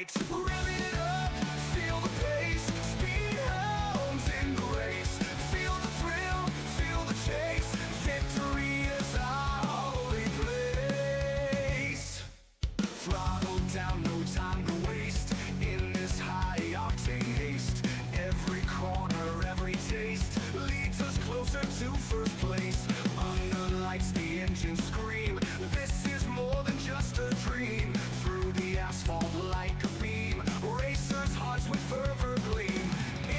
right. Rev it up, feel the pace. Speed hounds in the race. Feel the thrill, feel the chase. Victory is our holy place. Throttle down, no time to waste. In this high-octane haste, every corner, every taste leads us closer to first place. Under lights, the engines scream. This is more than just a dream. Through the asphalt like a beam, racers' hearts with fervor gleam.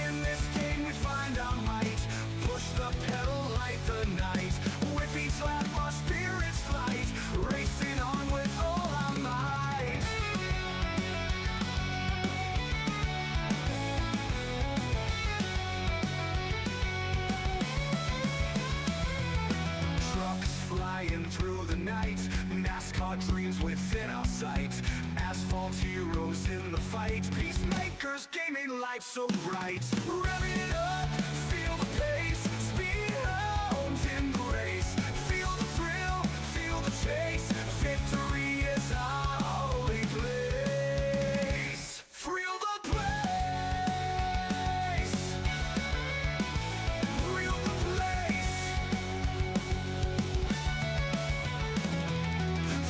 In this game we find our might. Push the pedal, light the night. With each lap our spirits flight. Racing on with all our might. Trucks flying through the night. NASCAR dreams within our sight. Asphalt heroes in the fight. Peacemakers gaming life so bright. Revving it up, feel the pace. Speed hounds in the race. Feel the thrill, feel the chase. Victory is our holy place. Thrill the place. Thrill the place.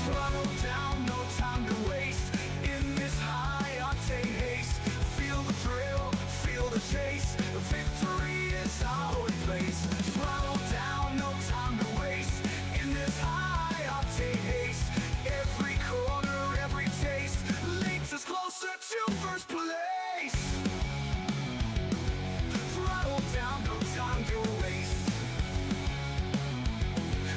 Throttle down, no time to waste. In this high-octane haste, feel the thrill, feel the chase. Victory is our holy place. Throttle down, no time to waste. In this high-octane haste, every corner, every taste leads us closer to first place. Throttle down, no time to waste.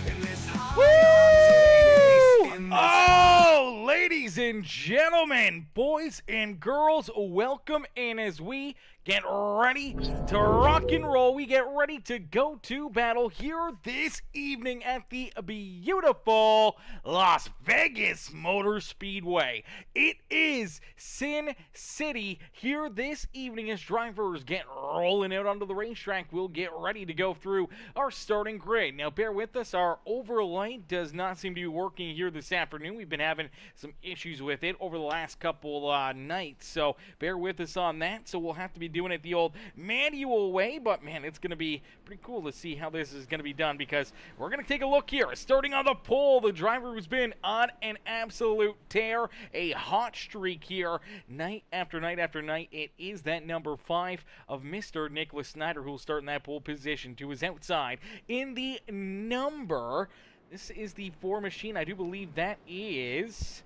In this high-octane haste, in this Oh, ladies and gentlemen, boys and girls, welcome in as we get ready to rock and roll. We get ready to go to battle here this evening at the beautiful Las Vegas Motor Speedway. It is Sin City here this evening as drivers get rolling out onto the racetrack. We'll get ready to go through our starting grid. Now, bear with us. Our overlight does not seem to be working here this afternoon. We've been having some issues with it over the last couple nights, so bear with us on that. So we'll have to be doing it the old manual way, but man, it's going to be pretty cool to see how this is going to be done, because we're going to take a look here. Starting on the pole, the driver who's been on an absolute tear, a hot streak here, night after night after night. It is that number 5 of Mr. Nicholas Snyder, who will start in that pole position. To his outside in the number, this is the 4 machine. I do believe that is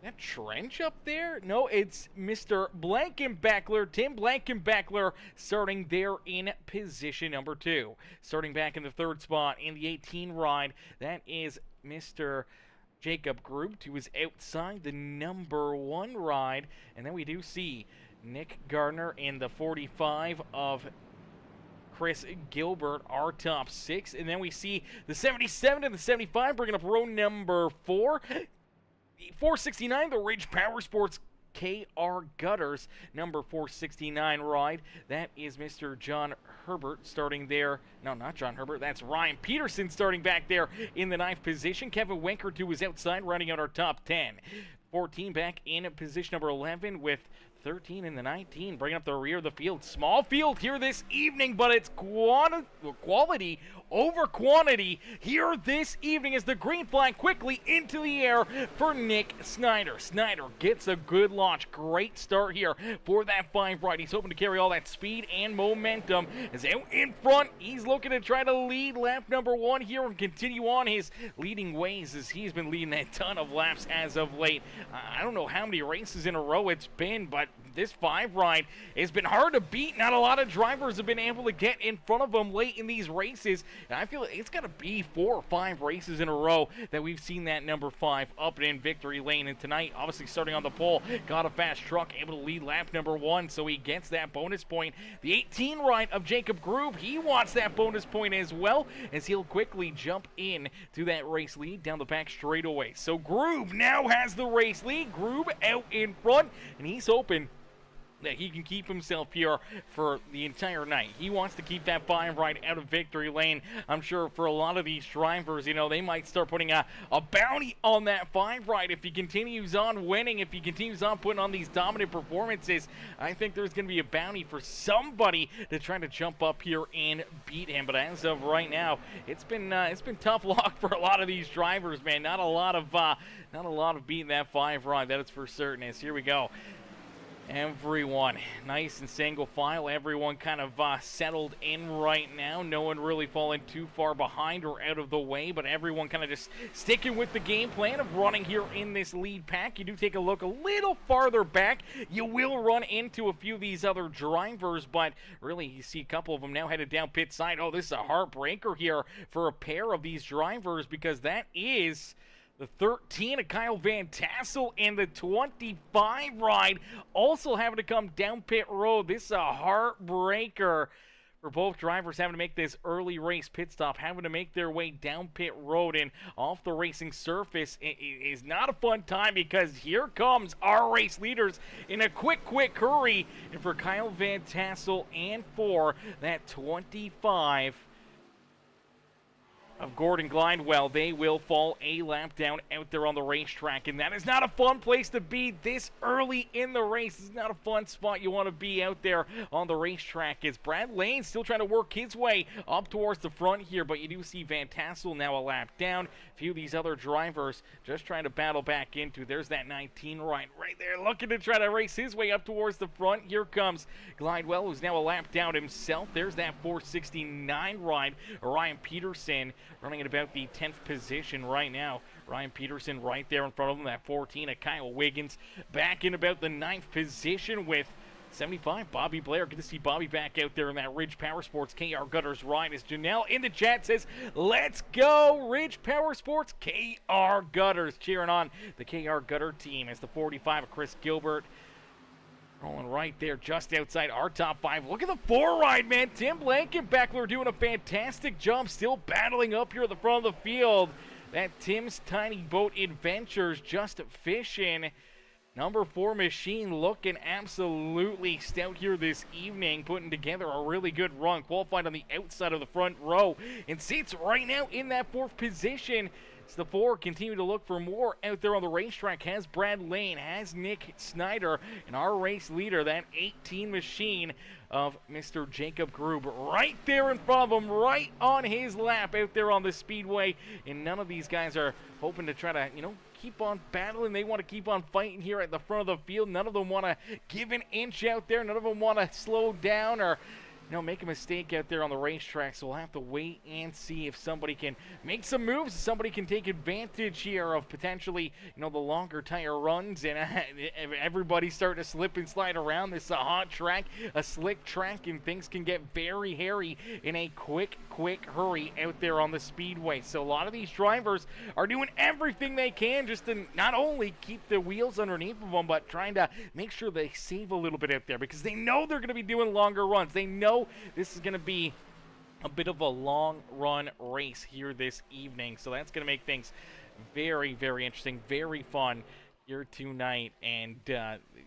that Trench up there? No, it's Mr. Blankenbackler, Tim Blankenbackler, starting there in position number 2. Starting back in the 3rd spot in the 18 ride, that is Mr. Jacob Group. To his outside, the number 1 ride. And then we do see Nick Gardner in the 45 of Chris Gilbert, our top 6. And then we see the 77 and the 75 bringing up row number 4. 469, the Ridge Powersports KR Gutters, number 469 ride. That is Mr. John Herbert starting there. No, not John Herbert. That's Ryan Peterson starting back there in the 9th position. Kevin Wenker to his outside, rounding out our top 10. 14 back in position number 11 with 13 and the 19, bringing up the rear of the field. Small field here this evening, but it's quality over quantity here this evening as the green flag quickly into the air for Nick Snyder. Snyder gets a good launch. Great start here for that 5 ride. He's hoping to carry all that speed and momentum. As out in front, he's looking to try to lead lap number 1 here and continue on his leading ways, as he's been leading a ton of laps as of late. I don't know how many races in a row it's been, but this 5 ride has been hard to beat. Not a lot of drivers have been able to get in front of them late in these races. And I feel it's got to be 4 or 5 races in a row that we've seen that number 5 up in victory lane. And tonight, obviously starting on the pole, got a fast truck, able to lead lap number 1, so he gets that bonus point. The 18 ride of Jacob Grube, he wants that bonus point as well, as he'll quickly jump in to that race lead down the back straightaway. So Grube now has the race lead. Grube out in front, and he's hoping that he can keep himself here for the entire night. He wants to keep that 5 right out of victory lane. I'm sure for a lot of these drivers, you know, they might start putting a bounty on that 5 right if he continues on winning, if he continues on putting on these dominant performances. I think there's going to be a bounty for somebody to try to jump up here and beat him. But as of right now, it's been tough luck for a lot of these drivers, man. Not a lot of beating that 5 right. That is for certain. As here we go. Everyone nice and single file, everyone kind of settled in right now. No one really falling too far behind or out of the way, but everyone kind of just sticking with the game plan of running here in this lead pack. You do take a look a little farther back, you will run into a few of these other drivers, but really you see a couple of them now headed down pit side. Oh, this is a heartbreaker here for a pair of these drivers, because that is the 13 of Kyle Van Tassel and the 25 ride also having to come down pit road. This is a heartbreaker for both drivers having to make this early race pit stop, having to make their way down pit road and off the racing surface. It is not a fun time, because here comes our race leaders in a quick hurry. And for Kyle Van Tassel and for that 25 of Gordon Glidewell, they will fall a lap down out there on the racetrack, and that is not a fun place to be this early in the race. This is not a fun spot you want to be out there on the racetrack, as Brad Lane still trying to work his way up towards the front here, but you do see Van Tassel now a lap down. A few of these other drivers just trying to battle back into. There's that 19 right there, looking to try to race his way up towards the front. Here comes Glidewell, who's now a lap down himself. There's that 469 ride, Ryan Peterson, running at about the 10th position right now. Ryan Peterson right there in front of him, that 14 of Kyle Wiggins. Back in about the 9th position with 75, Bobby Blair. Good to see Bobby back out there in that Ridge Powersports KR Gutters ride, as Janelle in the chat says, let's go Ridge Powersports KR Gutters. Cheering on the KR Gutter team as the 45 of Chris Gilbert rolling right there just outside our top 5. Look at the 4 ride, man. Tim Blankenbeckler doing a fantastic job, still battling up here at the front of the field. That Tim's Tiny Boat Adventures just fishing. Number 4 machine looking absolutely stout here this evening, putting together a really good run. Qualified on the outside of the front row and sits right now in that 4th position. It's the 4 continue to look for more out there on the racetrack. Has Brad Lane, has Nick Snyder, and our race leader, that 18 machine of Mr. Jacob Grube, right there in front of him, right on his lap out there on the Speedway. And none of these guys are hoping to try to, you know, keep on battling. They want to keep on fighting here at the front of the field. None of them want to give an inch out there. None of them want to slow down or, you know, make a mistake out there on the racetrack. So we'll have to wait and see if somebody can make some moves, if somebody can take advantage here of potentially, you know, the longer tire runs, and everybody's starting to slip and slide around. This is a hot track, a slick track, and things can get very hairy in a quick hurry out there on the Speedway. So a lot of these drivers are doing everything they can just to not only keep the wheels underneath of them, but trying to make sure they save a little bit out there, because they know they're going to be doing longer runs. They know this is going to be a bit of a long run race here this evening, so that's going to make things very interesting, very fun here tonight, and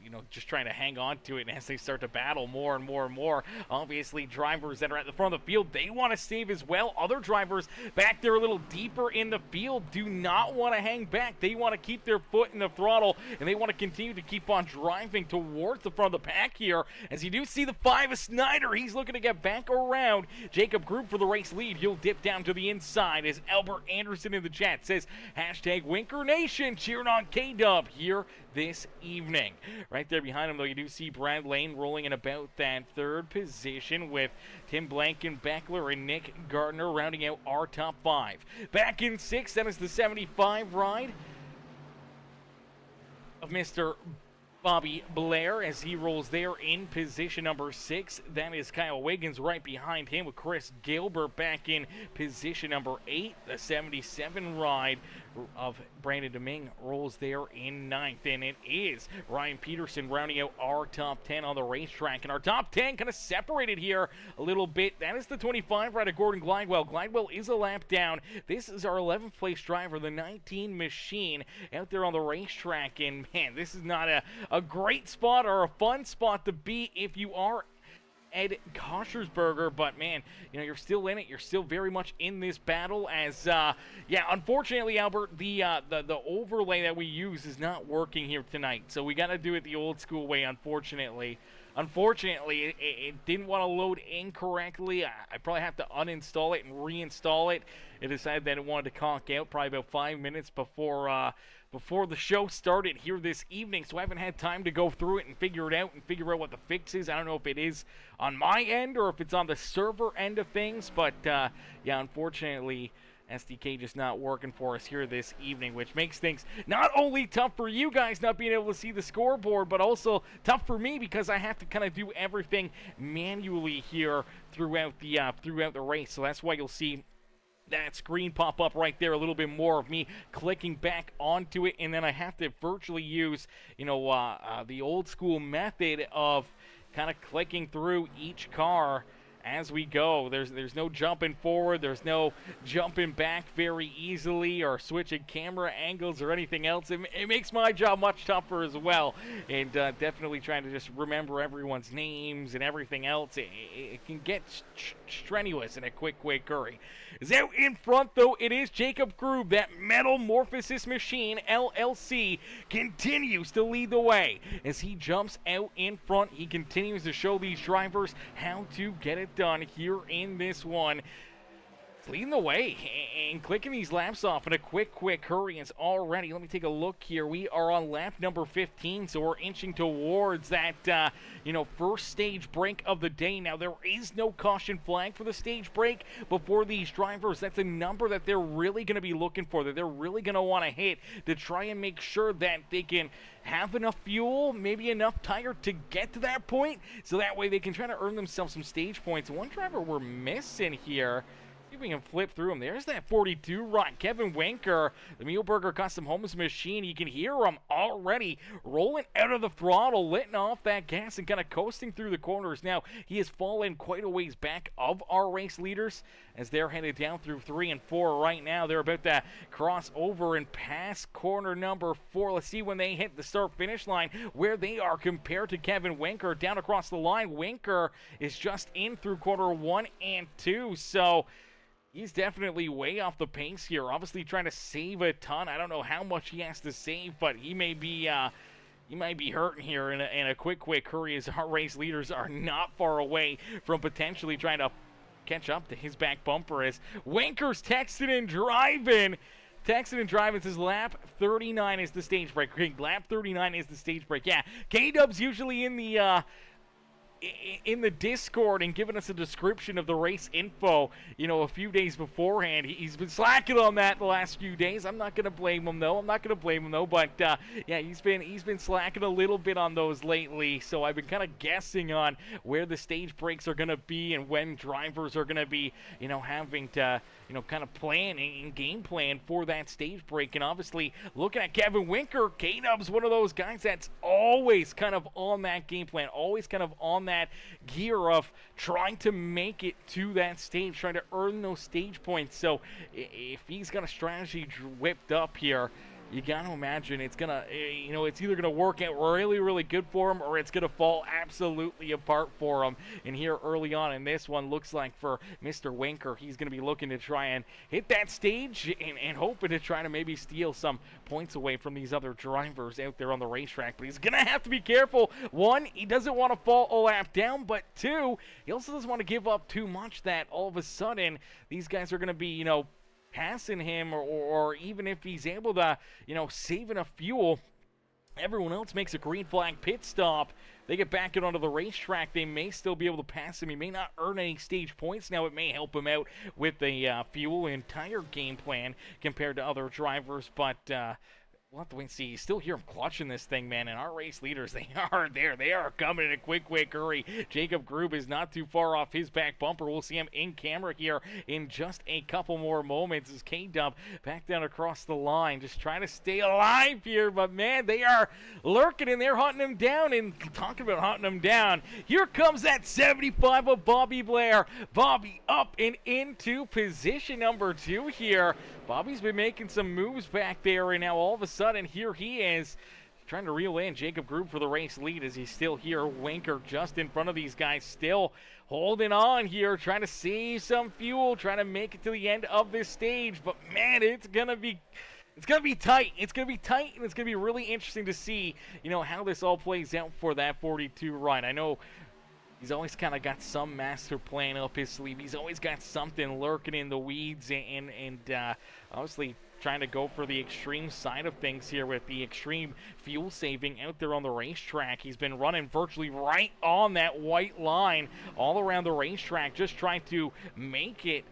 you know, just trying to hang on to it. And as they start to battle more and more, obviously drivers that are at the front of the field, they want to save as well. Other drivers back there a little deeper in the field do not want to hang back. They want to keep their foot in the throttle, and they want to continue to keep on driving towards the front of the pack here. As you do see the 5 of Snyder, he's looking to get back around Jacob Group for the race lead. He'll dip down to the inside, as Albert Anderson in the chat says, hashtag Winker Nation cheering on K-Dub here this evening. Right there behind him, though, you do see Brad Lane rolling in about that 3rd position, with Tim Blankenbeckler and Nick Gardner rounding out our top 5. Back in 6th, that is the 75 ride of Mr. Bobby Blair, as he rolls there in position number 6. That is Kyle Wiggins right behind him, with Chris Gilbert back in position number 8. The 77 ride of Brandon Domingue rolls there in ninth, and it is Ryan Peterson rounding out our top 10 on the racetrack. And our top 10 kind of separated here a little bit. That is the 25 right of Gordon Glidewell. Glidewell is a lap down. This is our 11th place driver, the 19 Machine, out there on the racetrack. And man, this is not a great spot or a fun spot to be if you are Ed Koshersberger, but man, you know, you're still in it. You're still very much in this battle as, yeah, unfortunately, Albert, the overlay that we use is not working here tonight. So we got to do it the old school way, unfortunately. Unfortunately, it didn't want to load incorrectly. I probably have to uninstall it and reinstall it. It decided that it wanted to conk out probably about 5 minutes before the show started here this evening, so I haven't had time to go through it and figure it out and figure out what the fix is. I don't know if it is on my end or if it's on the server end of things, but yeah, unfortunately, SDK just not working for us here this evening, which makes things not only tough for you guys not being able to see the scoreboard, but also tough for me because I have to kind of do everything manually here throughout the race. So that's why you'll see that screen pop up right there, a little bit more of me clicking back onto it, and then I have to virtually use, you know, the old school method of kind of clicking through each car as we go. There's no jumping forward, there's no jumping back very easily or switching camera angles or anything else. It makes my job much tougher as well, and definitely trying to just remember everyone's names and everything else. It can get strenuous in a quick hurry. Is out in front though, it is Jacob Grube. That metal Morphosis machine LLC continues to lead the way as he jumps out in front. He continues to show these drivers how to get it done here in this one. It's leading the way and clicking these laps off in a quick hurry. It's already, let me take a look here. We are on lap number 15, so we're inching towards that, you know, first stage break of the day. Now, there is no caution flag for the stage break, but for these drivers, that's a number that they're really going to be looking for, that they're really going to want to hit to try and make sure that they can have enough fuel, maybe enough tire to get to that point, so that way they can try to earn themselves some stage points. One driver we're missing here, see if we can flip through him. There's that 42 run, Kevin Winker, the Muehlberger Custom Homes machine. You can hear him already rolling out of the throttle, letting off that gas and kind of coasting through the corners. Now, he has fallen quite a ways back of our race leaders as they're headed down through 3 and 4 right now. They're about to cross over and pass corner number 4. Let's see when they hit the start-finish line where they are compared to Kevin Winker. Down across the line, Winker is just in through corner 1 and 2, so he's definitely way off the pace here. Obviously trying to save a ton. I don't know how much he has to save, but he may be hurting here in a quick hurry as our race leaders are not far away from potentially trying to catch up to his back bumper as Winker's texting and driving. Says lap 39 is the stage break. Okay, lap 39 is the stage break. Yeah, K-Dub's usually in the Discord and giving us a description of the race info, you know, a few days beforehand. He's been slacking on that the last few days. I'm not going to blame him though. But yeah, he's been slacking a little bit on those lately. So I've been kind of guessing on where the stage breaks are going to be and when drivers are going to be, you know, having to, you know, kind of plan and game plan for that stage break. And obviously looking at Kevin Winker, K-Dub's one of those guys that's always kind of on that game plan, always kind of on that gear of trying to make it to that stage, trying to earn those stage points. So if he's got a strategy whipped up here, you got to imagine it's gonna, you know, it's either gonna work out really good for him or it's gonna fall absolutely apart for him. And here early on in this one, looks like for Mr. Winker, he's gonna be looking to try and hit that stage and hoping to try to maybe steal some points away from these other drivers out there on the racetrack. But he's gonna have to be careful. One, he doesn't want to fall a lap down, but two, he also doesn't want to give up too much that all of a sudden these guys are gonna be, you know, passing him, or even if he's able to, you know, save enough fuel, everyone else makes a green flag pit stop. They get back out onto the racetrack. They may still be able to pass him. He may not earn any stage points. Now, it may help him out with the fuel and tire game plan compared to other drivers, but We'll have to wait and see. You still hear him clutching this thing, man. And our race leaders, they are there. They are coming in a quick hurry. Jacob Grube is not too far off his back bumper. We'll see him in camera here in just a couple more moments as K-Dub back down across the line. Just trying to stay alive here. But, man, they are lurking and they're hunting him down. And talking about hunting him down, here comes that 75 of Bobby Blair. Bobby up and into position number 2 here. Bobby's been making some moves back there, and now all of a sudden, here he is trying to reel in Jacob Grube for the race lead as he's still here. Winker just in front of these guys, still holding on here, trying to save some fuel, trying to make it to the end of this stage. But, man, it's going to be tight. It's going to be tight, and it's going to be really interesting to see, how this all plays out for that 42 ride. I know he's always kind of got some master plan up his sleeve. He's always got something lurking in the weeds and obviously trying to go for the extreme side of things here with the extreme fuel saving out there on the racetrack. He's been running virtually right on that white line all around the racetrack, just trying to make it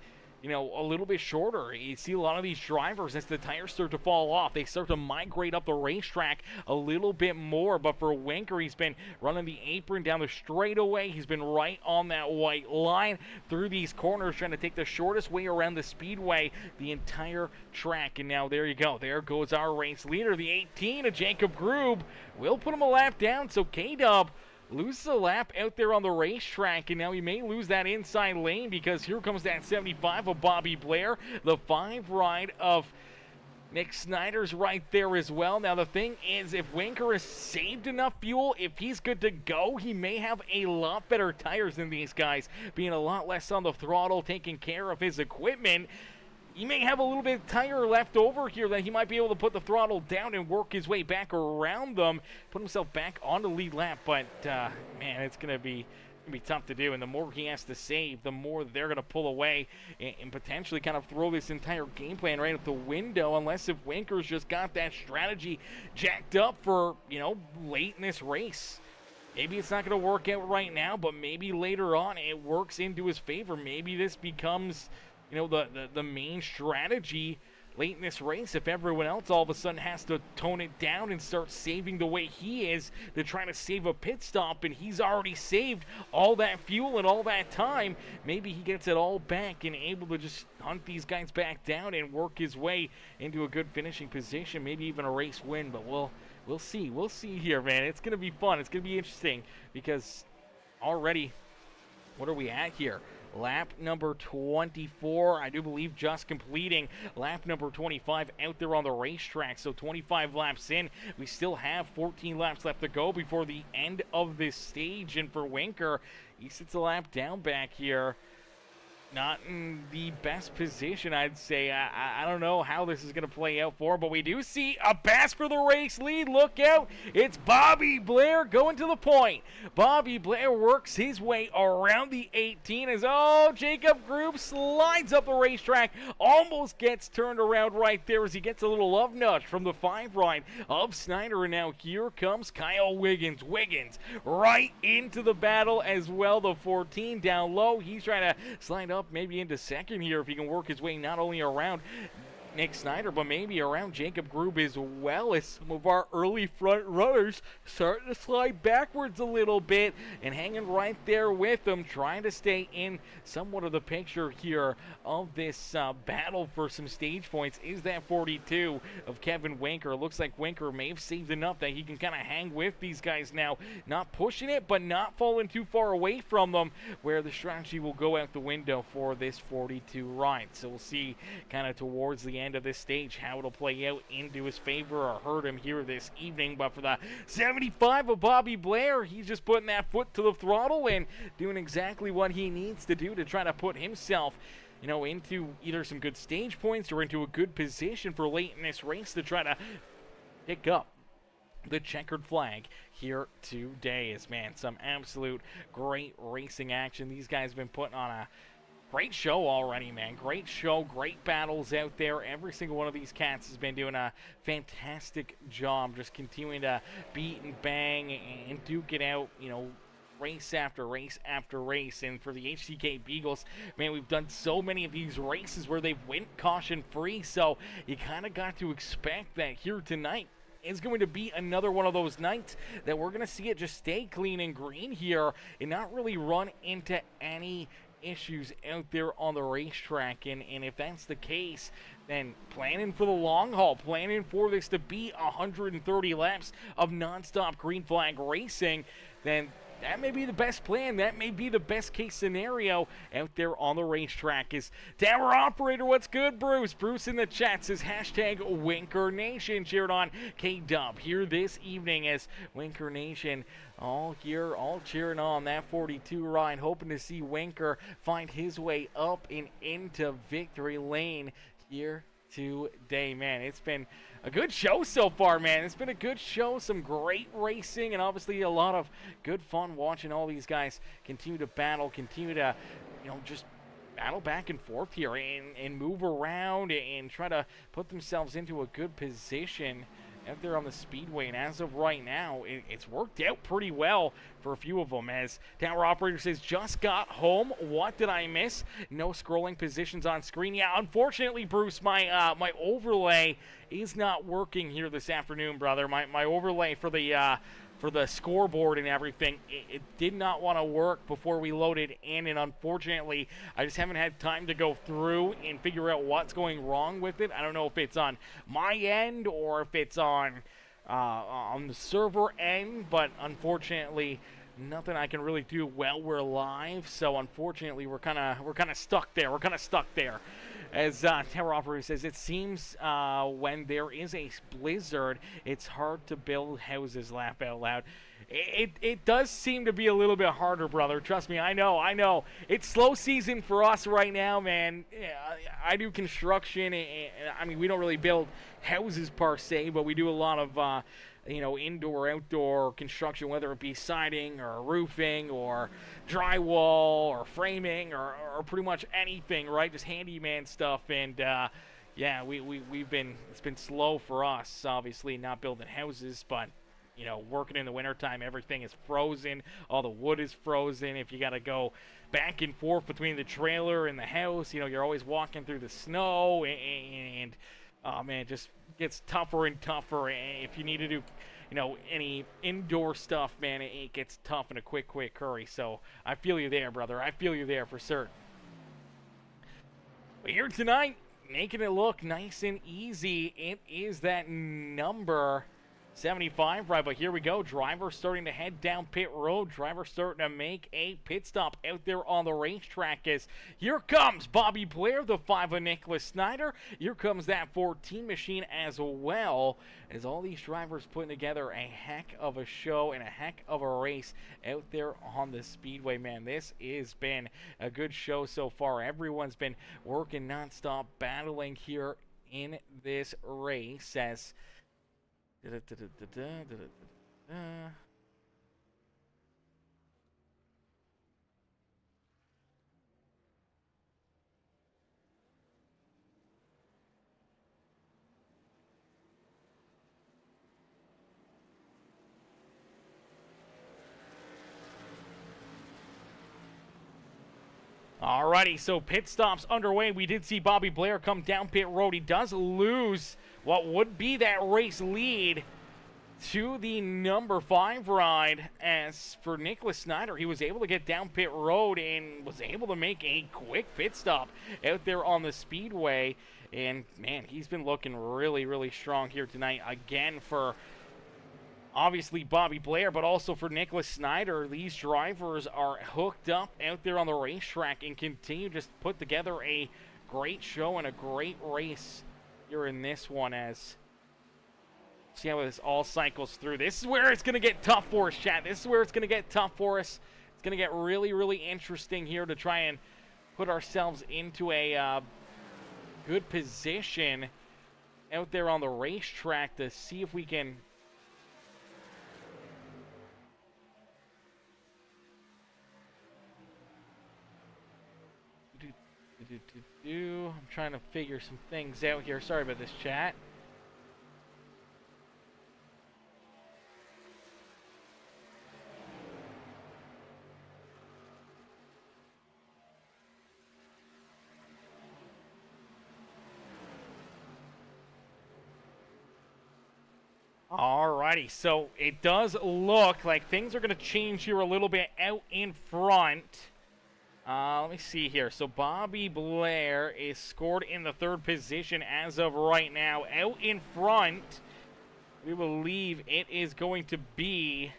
a little bit shorter. You see a lot of these drivers, as the tires start to fall off, they start to migrate up the racetrack a little bit more. But for Winker, he's been running the apron down the straightaway. He's been right on that white line through these corners, trying to take the shortest way around the speedway, the entire track. And now there you go. There goes our race leader, the 18 of Jacob Grube. We'll put him a lap down, so K-Dub loses a lap out there on the racetrack, and now he may lose that inside lane because here comes that 75 of Bobby Blair. The 5 ride of Nick Snyder's right there as well. Now the thing is, if Winker has saved enough fuel, if he's good to go, he may have a lot better tires than these guys, being a lot less on the throttle, taking care of his equipment. He may have a little bit of tire left over here that he might be able to put the throttle down and work his way back around them, put himself back on the lead lap. But, man, it's going to be tough to do. And the more he has to save, the more they're going to pull away and potentially kind of throw this entire game plan right out the window, unless if Winker's just got that strategy jacked up for, late in this race. Maybe it's not going to work out right now, but maybe later on it works into his favor. Maybe this becomes the main strategy late in this race if everyone else all of a sudden has to tone it down and start saving the way he is to try to save a pit stop, and he's already saved all that fuel and all that time. Maybe he gets it all back and able to just hunt these guys back down and work his way into a good finishing position, maybe even a race win. But we'll see. We'll see here, man. It's going to be fun. It's going to be interesting because already, what are we at here? Lap number 24, I do believe, just completing lap number 25 out there on the racetrack. So 25 laps in. We still have 14 laps left to go before the end of this stage. And for Winker, he sits a lap down back here. Not in the best position, I'd say. I don't know how this is going to play out for him, but we do see a pass for the race lead. Look out. It's Bobby Blair going to the point. Bobby Blair works his way around the 18 as, Jacob Grube slides up the racetrack, almost gets turned around right there as he gets a little love nudge from the 5 ride of Snyder. And now here comes Kyle Wiggins. Wiggins right into the battle as well. The 14 down low. He's trying to slide up maybe into second here if he can work his way not only around Nick Snyder, but maybe around Jacob Grube as well, as some of our early front runners starting to slide backwards a little bit and hanging right there with them, trying to stay in somewhat of the picture here of this battle for some stage points is that 42 of Kevin Winker. It looks like Winker may have saved enough that he can kind of hang with these guys now, not pushing it, but not falling too far away from them, where the strategy will go out the window for this 42 ride. So we'll see kind of towards the end of this stage how it'll play out into his favor or hurt him here this evening. But for the 75 of Bobby Blair, he's just putting that foot to the throttle and doing exactly what he needs to do to try to put himself into either some good stage points or into a good position for late in this race to try to pick up the checkered flag here today. As, man, some absolute great racing action. These guys have been putting on a great show already, man. Great show, great battles out there. Every single one of these cats has been doing a fantastic job, just continuing to beat and bang and duke it out, race after race after race. And for the HCK Beagles, man, we've done so many of these races where they've went caution free, so you kind of got to expect that here tonight is going to be another one of those nights that we're going to see it just stay clean and green here and not really run into any issues out there on the racetrack. And if that's the case, then planning for the long haul, planning for this to be 130 laps of nonstop green flag racing, then that may be the best plan. That may be the best case scenario out there on the racetrack. Is Tower Operator, what's good, Bruce? Bruce in the chat says hashtag Winker Nation, cheered on K-Dub here this evening as Winker Nation all here, all cheering on that 42 ride, hoping to see Winker find his way up and into victory lane here today. Man, it's been a good show so far, man. It's been a good show, some great racing, and obviously a lot of good fun watching all these guys continue to battle, continue to, just battle back and forth here and move around and try to put themselves into a good position out there on the Speedway. And as of right now, it's worked out pretty well for a few of them. As Tower Operator says, just got home. What did I miss? No scrolling positions on screen. Yeah, unfortunately, Bruce, my my overlay is not working here this afternoon, brother. My overlay for the scoreboard and everything, it did not want to work before we loaded in, and unfortunately I just haven't had time to go through and figure out what's going wrong with it. I don't know if it's on my end or if it's on the server end, but unfortunately nothing I can really do while we're live. So unfortunately we're kind of stuck there. As Tower Operator says, it seems when there is a blizzard, it's hard to build houses, laugh out loud. It does seem to be a little bit harder, brother. Trust me, I know. It's slow season for us right now, man. I do construction, and I mean, we don't really build houses per se, but we do a lot of indoor, outdoor construction, whether it be siding or roofing or drywall or framing or pretty much anything, right? Just handyman stuff. And yeah, it's been slow for us, obviously, not building houses, but working in the wintertime, everything is frozen. All the wood is frozen. If you got to go back and forth between the trailer and the house, you're always walking through the snow, and oh man, it just gets tougher and tougher. If you need to do any indoor stuff, man, it gets tough in a quick hurry. So I feel you there, brother. I feel you there for certain. But here tonight, making it look nice and easy, it is that number 75 right, but here we go. Driver starting to head down pit road. Driver starting to make a pit stop out there on the racetrack. As here comes Bobby Blair, the 5 of Nicholas Snyder. Here comes that 14 machine as well, as all these drivers putting together a heck of a show and a heck of a race out there on the Speedway. Man, this has been a good show so far. Everyone's been working nonstop, battling here in this race. As Alrighty, so pit stops underway. We did see Bobby Blair come down pit road. He does lose what would be that race lead to the number 5 ride. As for Nicholas Snyder, he was able to get down pit road and was able to make a quick pit stop out there on the Speedway. And man, he's been looking really strong here tonight. Again, for obviously Bobby Blair, but also for Nicholas Snyder, these drivers are hooked up out there on the racetrack and continue to just put together a great show and a great race here in this one. As see how this all cycles through. This is where it's going to get tough for us, chat. This is where it's going to get tough for us. It's going to get really interesting here to try and put ourselves into a good position out there on the racetrack to see if we can I'm trying to figure some things out here. Sorry about this, chat. Alrighty, so it does look like things are going to change here a little bit out in front. Let me see here. So Bobby Blair is scored in the 3rd position as of right now. Out in front, we believe it is going to be...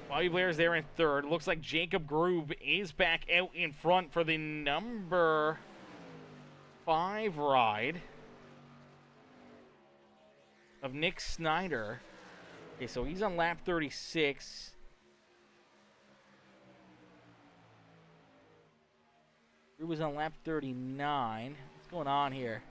Bobby Blair is there in 3rd. Looks like Jacob Grube is back out in front for the number 5 ride of Nick Snyder. Okay, so he's on lap 36. Grube was on lap 39. What's going on here?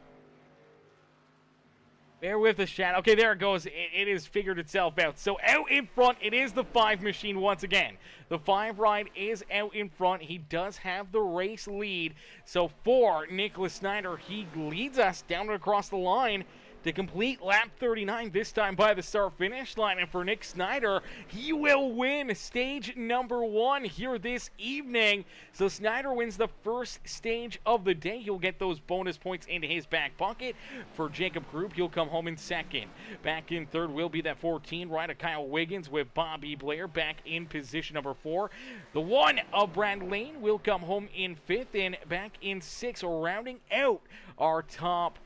Bear with us, chat. Okay, there it goes. It has figured itself out. So out in front, it is the 5 machine once again. The 5 ride is out in front. He does have the race lead. So for Nicholas Snyder, he leads us down and across the line to complete lap 39, this time by the start-finish line. And for Nick Snyder, he will win stage number 1 here this evening. So Snyder wins the first stage of the day. He'll get those bonus points into his back pocket. For Jacob Group, he'll come home in 2nd. Back in 3rd will be that 14 ride of Kyle Wiggins with Bobby Blair back in position number 4. The 1 of Brad Lane will come home in 5th, and back in 6th, rounding out our top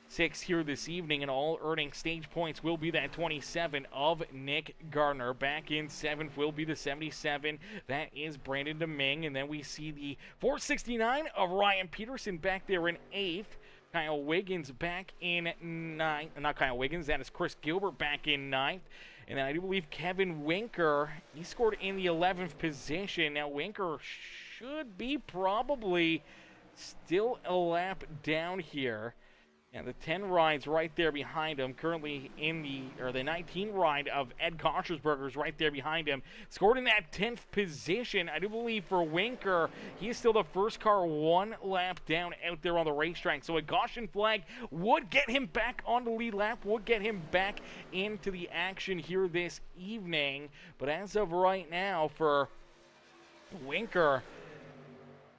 6 here this evening, and all earning stage points will be that 27 of Nick Gardner. Back in 7th will be the 77. That is Brandon Deming. And then we see the 469 of Ryan Peterson back there in 8th. Kyle Wiggins back in 9th. Not Kyle Wiggins, that is Chris Gilbert back in 9th. And then I do believe Kevin Winker, he scored in the 11th position. Now Winker should be probably still a lap down here. And the 10 rides right there behind him, currently in the 19 ride of Ed Koschersberger's right there behind him. Scored in that 10th position. I do believe for Winker, he is still the first car 1 lap down out there on the racetrack. So a caution flag would get him back on the lead lap, would get him back into the action here this evening. But as of right now, for Winker,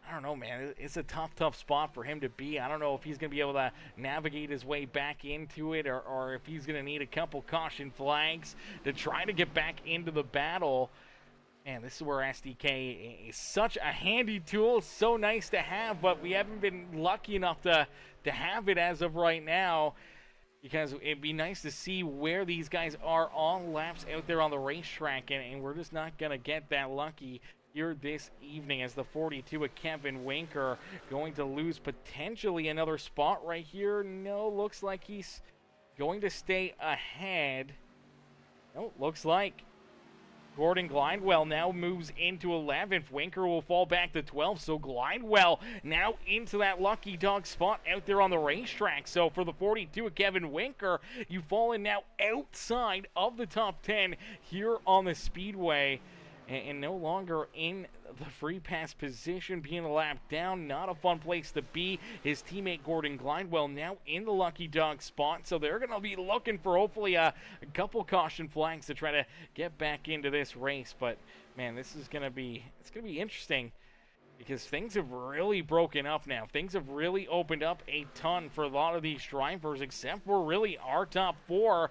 I don't know, man. It's a tough spot for him to be. I don't know if he's going to be able to navigate his way back into it, or if he's going to need a couple caution flags to try to get back into the battle. Man, this is where SDK is such a handy tool. It's so nice to have, but we haven't been lucky enough to have it as of right now, because it'd be nice to see where these guys are on laps out there on the racetrack, and we're just not going to get that lucky here this evening, as the 42 of Kevin Winker going to lose potentially another spot right here. No, looks like he's going to stay ahead. No, looks like Gordon Glidewell now moves into 11th. Winker will fall back to 12th, so Glidewell now into that lucky dog spot out there on the racetrack. So for the 42 of Kevin Winker, you've fallen now outside of the top 10 here on the Speedway, and no longer in the free pass position, being a lap down. Not a fun place to be. His teammate Gordon Glidewell now in the lucky dog spot, so they're going to be looking for hopefully a couple caution flags to try to get back into this race. But man, this is going to be interesting, because things have really broken up now. Things have really opened up a ton for a lot of these drivers, except for really our top 4.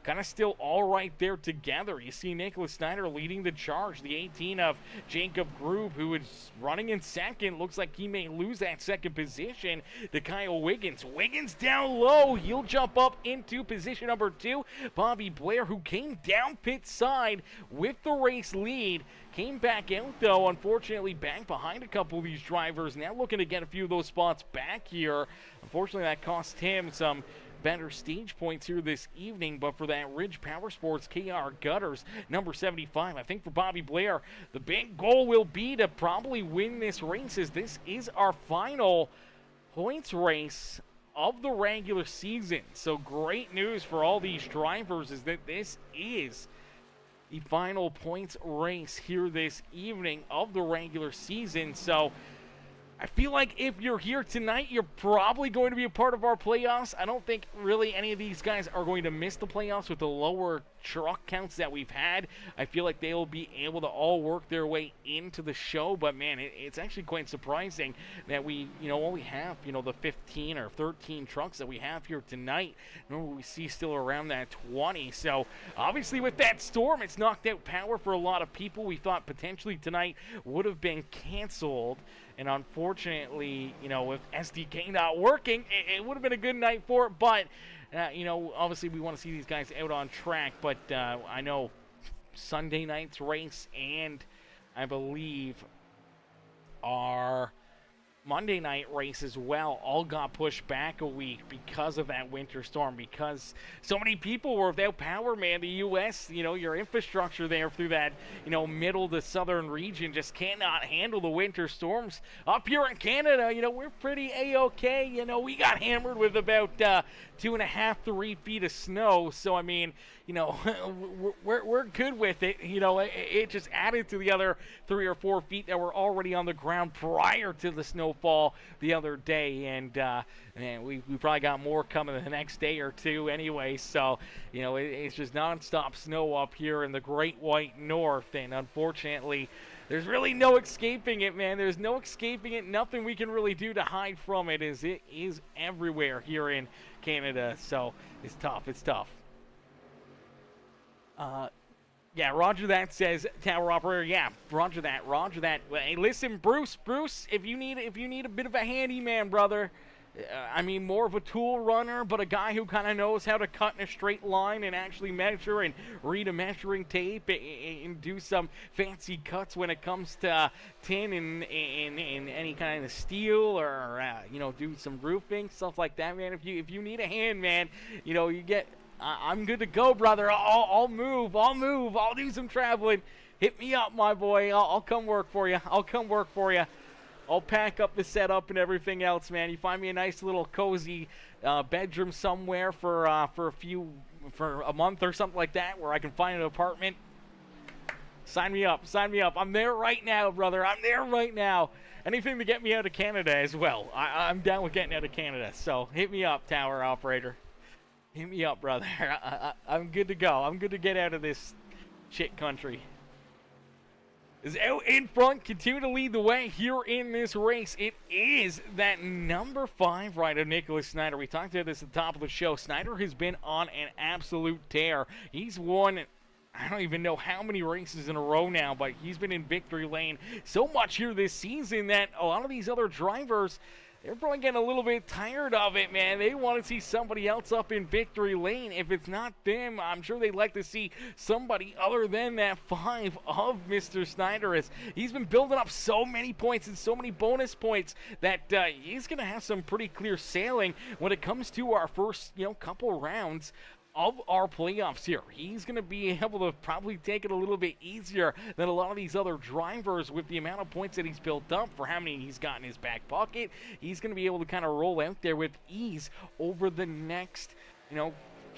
Kind of still all right there together. You see Nicholas Snyder leading the charge. The 18 of Jacob Grube, who is running in 2nd. Looks like he may lose that 2nd position to Kyle Wiggins. Wiggins down low. He'll jump up into position number 2. Bobby Blair, who came down pit side with the race lead, came back out, though, unfortunately back behind a couple of these drivers. Now looking to get a few of those spots back here. Unfortunately, that cost him some better stage points here this evening. But for that Ridge Powersports KR Gutters number 75, I think for Bobby Blair, the big goal will be to probably win this race, as this is our final points race of the regular season. So great news for all these drivers is that this is the final points race here this evening of the regular season. So I feel like if you're here tonight, you're probably going to be a part of our playoffs. I don't think really any of these guys are going to miss the playoffs with the lower truck counts that we've had. I feel like they will be able to all work their way into the show, but man, it's actually quite surprising that we, only have, the 15 or 13 trucks that we have here tonight. Normally we see still around that 20. So obviously with that storm, it's knocked out power for a lot of people. We thought potentially tonight would have been canceled, and unfortunately, with SDK not working, it would have been a good night for it, but obviously we want to see these guys out on track, but I know Sunday night's race and I believe our Monday night race as well all got pushed back a week because of that winter storm, because so many people were without power, man. The U.S., your infrastructure there through that, middle to southern region just cannot handle the winter storms. Up here in Canada, we're pretty A-okay. We got hammered with about 2.5, 3 feet of snow. So, I mean, we're good with it. It just added to the other 3 or 4 feet that were already on the ground prior to the snowfall the other day. And, man, we probably got more coming the next day or two anyway. So, it's just nonstop snow up here in the Great White North. And unfortunately, there's really no escaping it, man. There's no escaping it. Nothing we can really do to hide from it, as it is everywhere here in Canada. So it's tough. It's tough. Yeah, roger that, says Tower Operator. Yeah, roger that, roger that. Hey, listen, Bruce, if you need a bit of a handyman, brother, I mean, more of a tool runner, but a guy who kind of knows how to cut in a straight line and actually measure and read a measuring tape and do some fancy cuts when it comes to tin and any kind of steel, or do some roofing, stuff like that, man. If you need a hand, man, you get. I'm good to go, brother. I'll move. I'll do some traveling. Hit me up, my boy. I'll come work for you. I'll pack up the setup and everything else, man. You find me a nice little cozy bedroom somewhere for a month or something like that, where I can find an apartment. Sign me up. I'm there right now, brother. I'm there right now. Anything to get me out of Canada as well. I'm down with getting out of Canada. So hit me up, Tower Operator. Hit me up, brother. I'm good to go. I'm good to get out of this shit country. Is out in front, continue to lead the way here in this race. It is that number 5 rider, Nicholas Snyder. We talked about this at the top of the show. Snyder has been on an absolute tear. He's won, I don't even know how many races in a row now, but he's been in victory lane so much here this season that a lot of these other drivers, they're probably getting a little bit tired of it, man. They want to see somebody else up in victory lane. If it's not them, I'm sure they'd like to see somebody other than that 5 of Mr. Snyder. As he's been building up so many points and so many bonus points that he's going to have some pretty clear sailing when it comes to our first, couple rounds of our playoffs here. He's going to be able to probably take it a little bit easier than a lot of these other drivers with the amount of points that he's built up, for how many he's got in his back pocket. He's going to be able to kind of roll out there with ease over the next,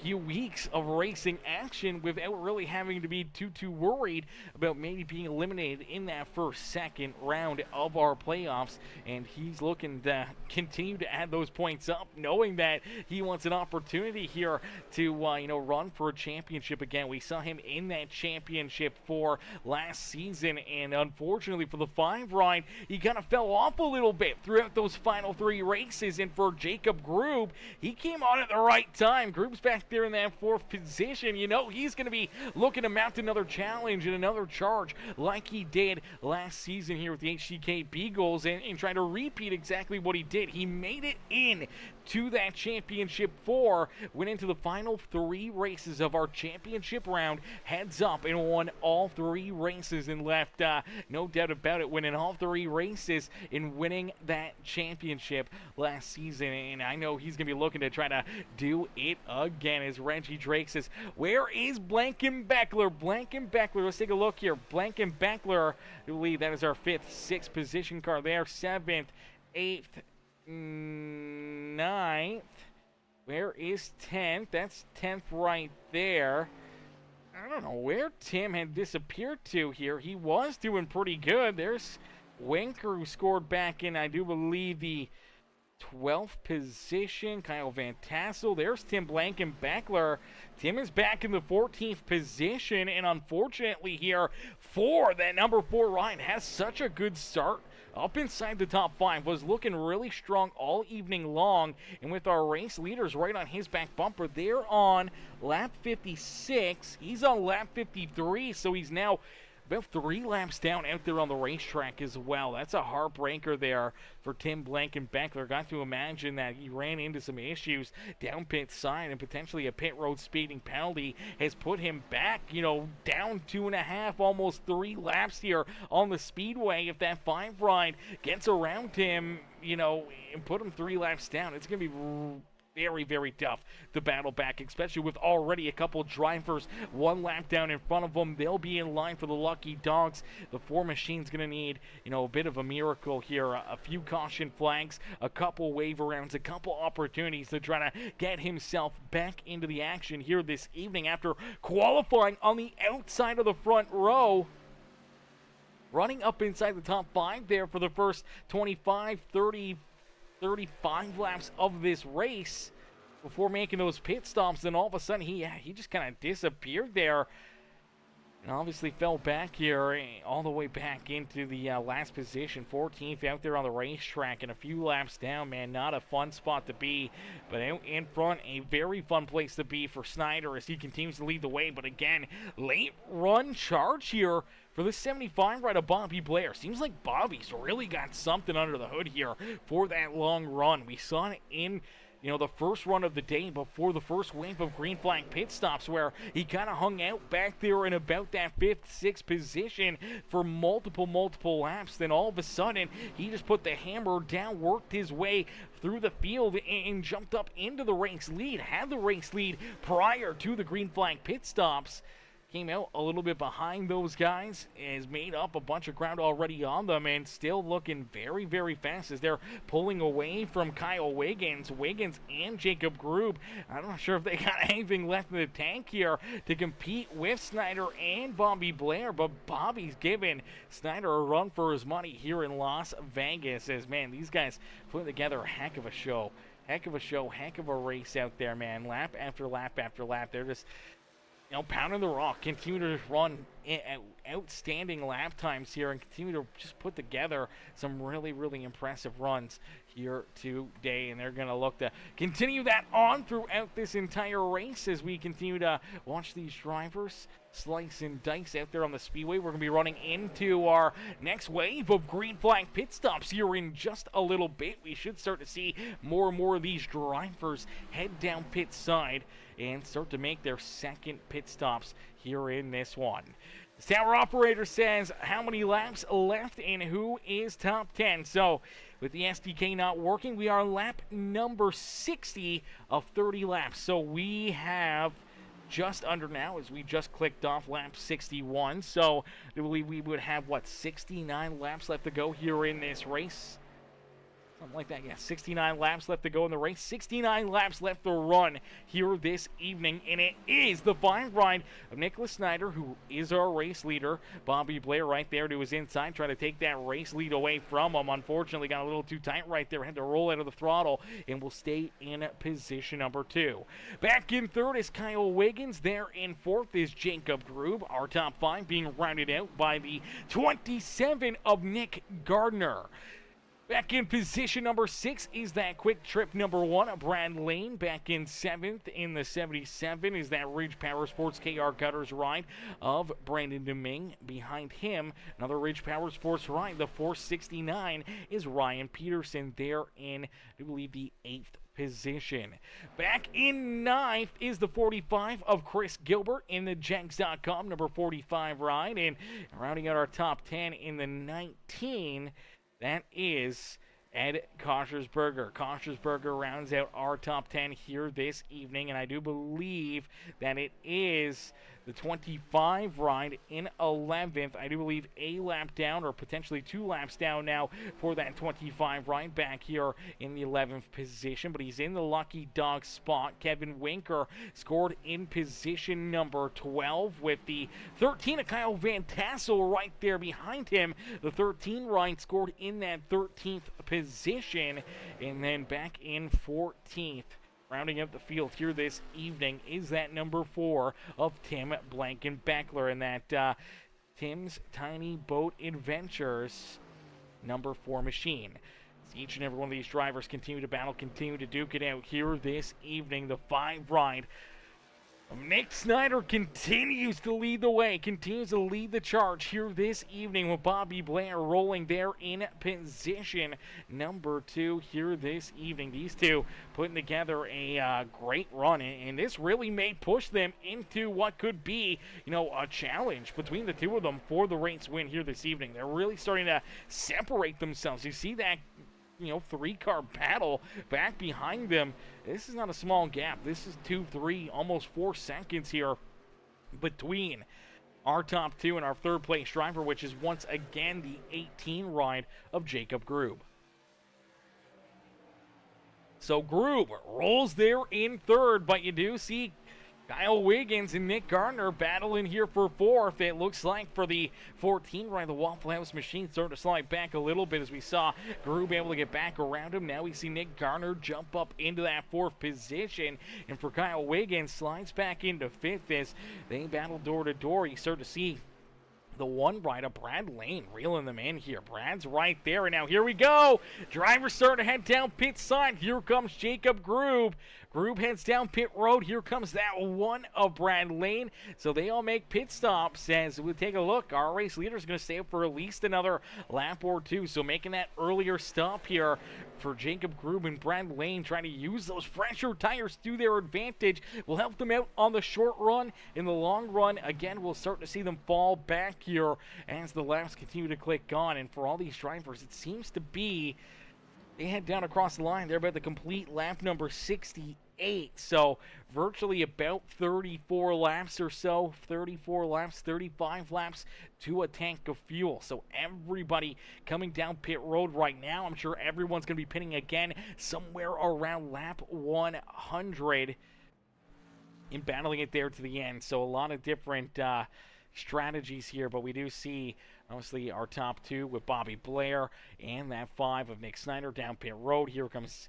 few weeks of racing action without really having to be too worried about maybe being eliminated in that second round of our playoffs. And he's looking to continue to add those points up, knowing that he wants an opportunity here to run for a championship again. We saw him in that championship for last season, and unfortunately for the 5 ride, he kind of fell off a little bit throughout those final 3 races. And for Jacob Grube, he came on at the right time. Grube's back there in that 4th position. He's going to be looking to mount another challenge and another charge like he did last season here with the HCK Beagles, and trying to repeat exactly what he did. He made it in to that championship 4, went into the final 3 races of our championship round heads up, and won all 3 races, and left, no doubt about it, winning all 3 races and winning that championship last season. And I know he's going to be looking to try to do it again, as Reggie Drake says, where is Blankenbeckler? Blankenbeckler, let's take a look here. Blankenbeckler, I believe that is our 5th, 6th position car there. 7th, 8th, 9th. Where is 10th? That's 10th right there. I don't know where Tim had disappeared to here. He was doing pretty good. There's Winker, who scored back in, I do believe, the 12th position. Kyle Van Tassel. There's Tim Blankenbeckler. Tim is back in the 14th position, and unfortunately here for that number 4 Ryan has such a good start up inside the top 5, was looking really strong all evening long, and with our race leaders right on his back bumper, they're on lap 56. He's on lap 53, so he's now about 3 laps down out there on the racetrack as well. That's a heartbreaker there for Tim Blankenbeckler. Got to imagine that he ran into some issues down pit side, and potentially a pit road speeding penalty has put him back, down 2.5, almost 3 laps here on the Speedway. If that 5 ride gets around him, and put him 3 laps down, it's going to be very, very tough to battle back, especially with already a couple drivers 1 lap down in front of them. They'll be in line for the lucky dogs. The 4 machine's going to need, a bit of a miracle here. A few caution flags, a couple wave arounds, a couple opportunities to try to get himself back into the action here this evening after qualifying on the outside of the front row. Running up inside the top 5 there for the first 25, 30, 35 laps of this race before making those pit stops. Then all of a sudden he just kind of disappeared there, and obviously fell back here all the way back into the last position, 14th out there on the racetrack, and a few laps down. Man, not a fun spot to be, but out in front, a very fun place to be for Snyder as he continues to lead the way. But again, late run charge here for the 75 ride of Bobby Blair. Seems like Bobby's really got something under the hood here for that long run. We saw it in the first run of the day before the first wave of green flag pit stops, where he kind of hung out back there in about that 5th, 6th position for multiple laps. Then all of a sudden, he just put the hammer down, worked his way through the field, and jumped up into the race lead. Had the race lead prior to the green flag pit stops. Came out a little bit behind those guys, has made up a bunch of ground already on them, and still looking very, very fast as they're pulling away from Kyle Wiggins and Jacob Grube. I'm not sure if they got anything left in the tank here to compete with Snyder and Bobby Blair, but Bobby's giving Snyder a run for his money here in Las Vegas. As, man, these guys put together a heck of a show. Heck of a race out there, man. Lap after lap after lap. They're just pounding the rock, continue to run outstanding lap times here, and continue to just put together some really, really impressive runs here today. And they're going to look to continue that on throughout this entire race as we continue to watch these drivers slice and dice out there on the Speedway. We're going to be running into our next wave of green flag pit stops here in just a little bit. We should start to see more and more of these drivers head down pit side and start to make their second pit stops here in this one. The tower operator says how many laps left and who is top 10. So with the SDK not working, we are lap number 60 of 30 laps. So we have just under now, as we just clicked off lap 61. So I believe we would have, 69 laps left to go here in this race? Something like that, yeah. 69 laps left to go in the race. 69 laps left to run here this evening. And it is the 5 ride of Nicholas Snyder, who is our race leader. Bobby Blair right there to his inside, trying to take that race lead away from him. Unfortunately, got a little too tight right there. Had to roll out of the throttle and will stay in position number 2. Back in 3rd is Kyle Wiggins. There in 4th is Jacob Grube. Our top 5 being rounded out by the 27 of Nick Gardner. Back in position number 6 is that quick trip number 1 of Brad Lane. Back in 7th in the 77 is that Ridge Powersports KR Gutters ride of Brandon Deming. Behind him, another Ridge Powersports ride. The 469 is Ryan Peterson there in, I believe, the 8th position. Back in 9th is the 45 of Chris Gilbert in the Jags.com number 45 ride. And rounding out our top 10 in the 19, that is Ed Koshersberger. Koshersberger rounds out our top 10 here this evening, and I do believe that it is The 25 ride in 11th. I do believe a lap down or potentially 2 laps down now for that 25 ride back here in the 11th position. But he's in the lucky dog spot. Kevin Winker scored in position number 12 with the 13 of Kyle Van Tassel right there behind him. The 13 ride scored in that 13th position. And then back in 14th. Rounding up the field here this evening is that number 4 of Tim Blankenbeckler, and that Tim's Tiny Boat Adventures number 4 machine. As each and every one of these drivers continue to battle, continue to duke it out here this evening. The 5 ride Nick Snyder continues to lead the way, continues to lead the charge here this evening with Bobby Blair rolling there in position number 2 here this evening. These two putting together a great run, and this really may push them into what could be, a challenge between the two of them for the race win here this evening. They're really starting to separate themselves. You see that 3-car battle back behind them. This is not a small gap. This is 2, 3, almost 4 seconds here between our top 2 and our 3rd place driver, which is once again the 18 ride of Jacob Grube. So Grube rolls there in 3rd, but you do see Kyle Wiggins and Nick Gardner battling here for 4th. It looks like for the 14 ride, the Waffle House machine starting to slide back a little bit as we saw Grube able to get back around him. Now we see Nick Gardner jump up into that 4th position. And for Kyle Wiggins, slides back into 5th as they battle door to door. You start to see the 1 rider, Brad Lane, reeling them in here. Brad's right there, and now here we go. Drivers starting to head down pit side. Here comes Jacob Grube. Grube heads down pit road. Here comes that 1 of Brad Lane. So they all make pit stops as we take a look. Our race leader is going to stay up for at least another lap or 2. So making that earlier stop here for Jacob Grube and Brad Lane, trying to use those fresher tires to their advantage, will help them out on the short run. In the long run, again, we'll start to see them fall back here as the laps continue to click on. And for all these drivers, it seems to be they head down across the line. They're about to complete lap number 68. So virtually about 34 laps or so, 34 laps, 35 laps to a tank of fuel. So everybody coming down pit road right now, I'm sure everyone's going to be pitting again somewhere around lap 100 and battling it there to the end. So a lot of different strategies here, but we do see obviously our top 2 with Bobby Blair and that 5 of Nick Snyder down pit road. Here comes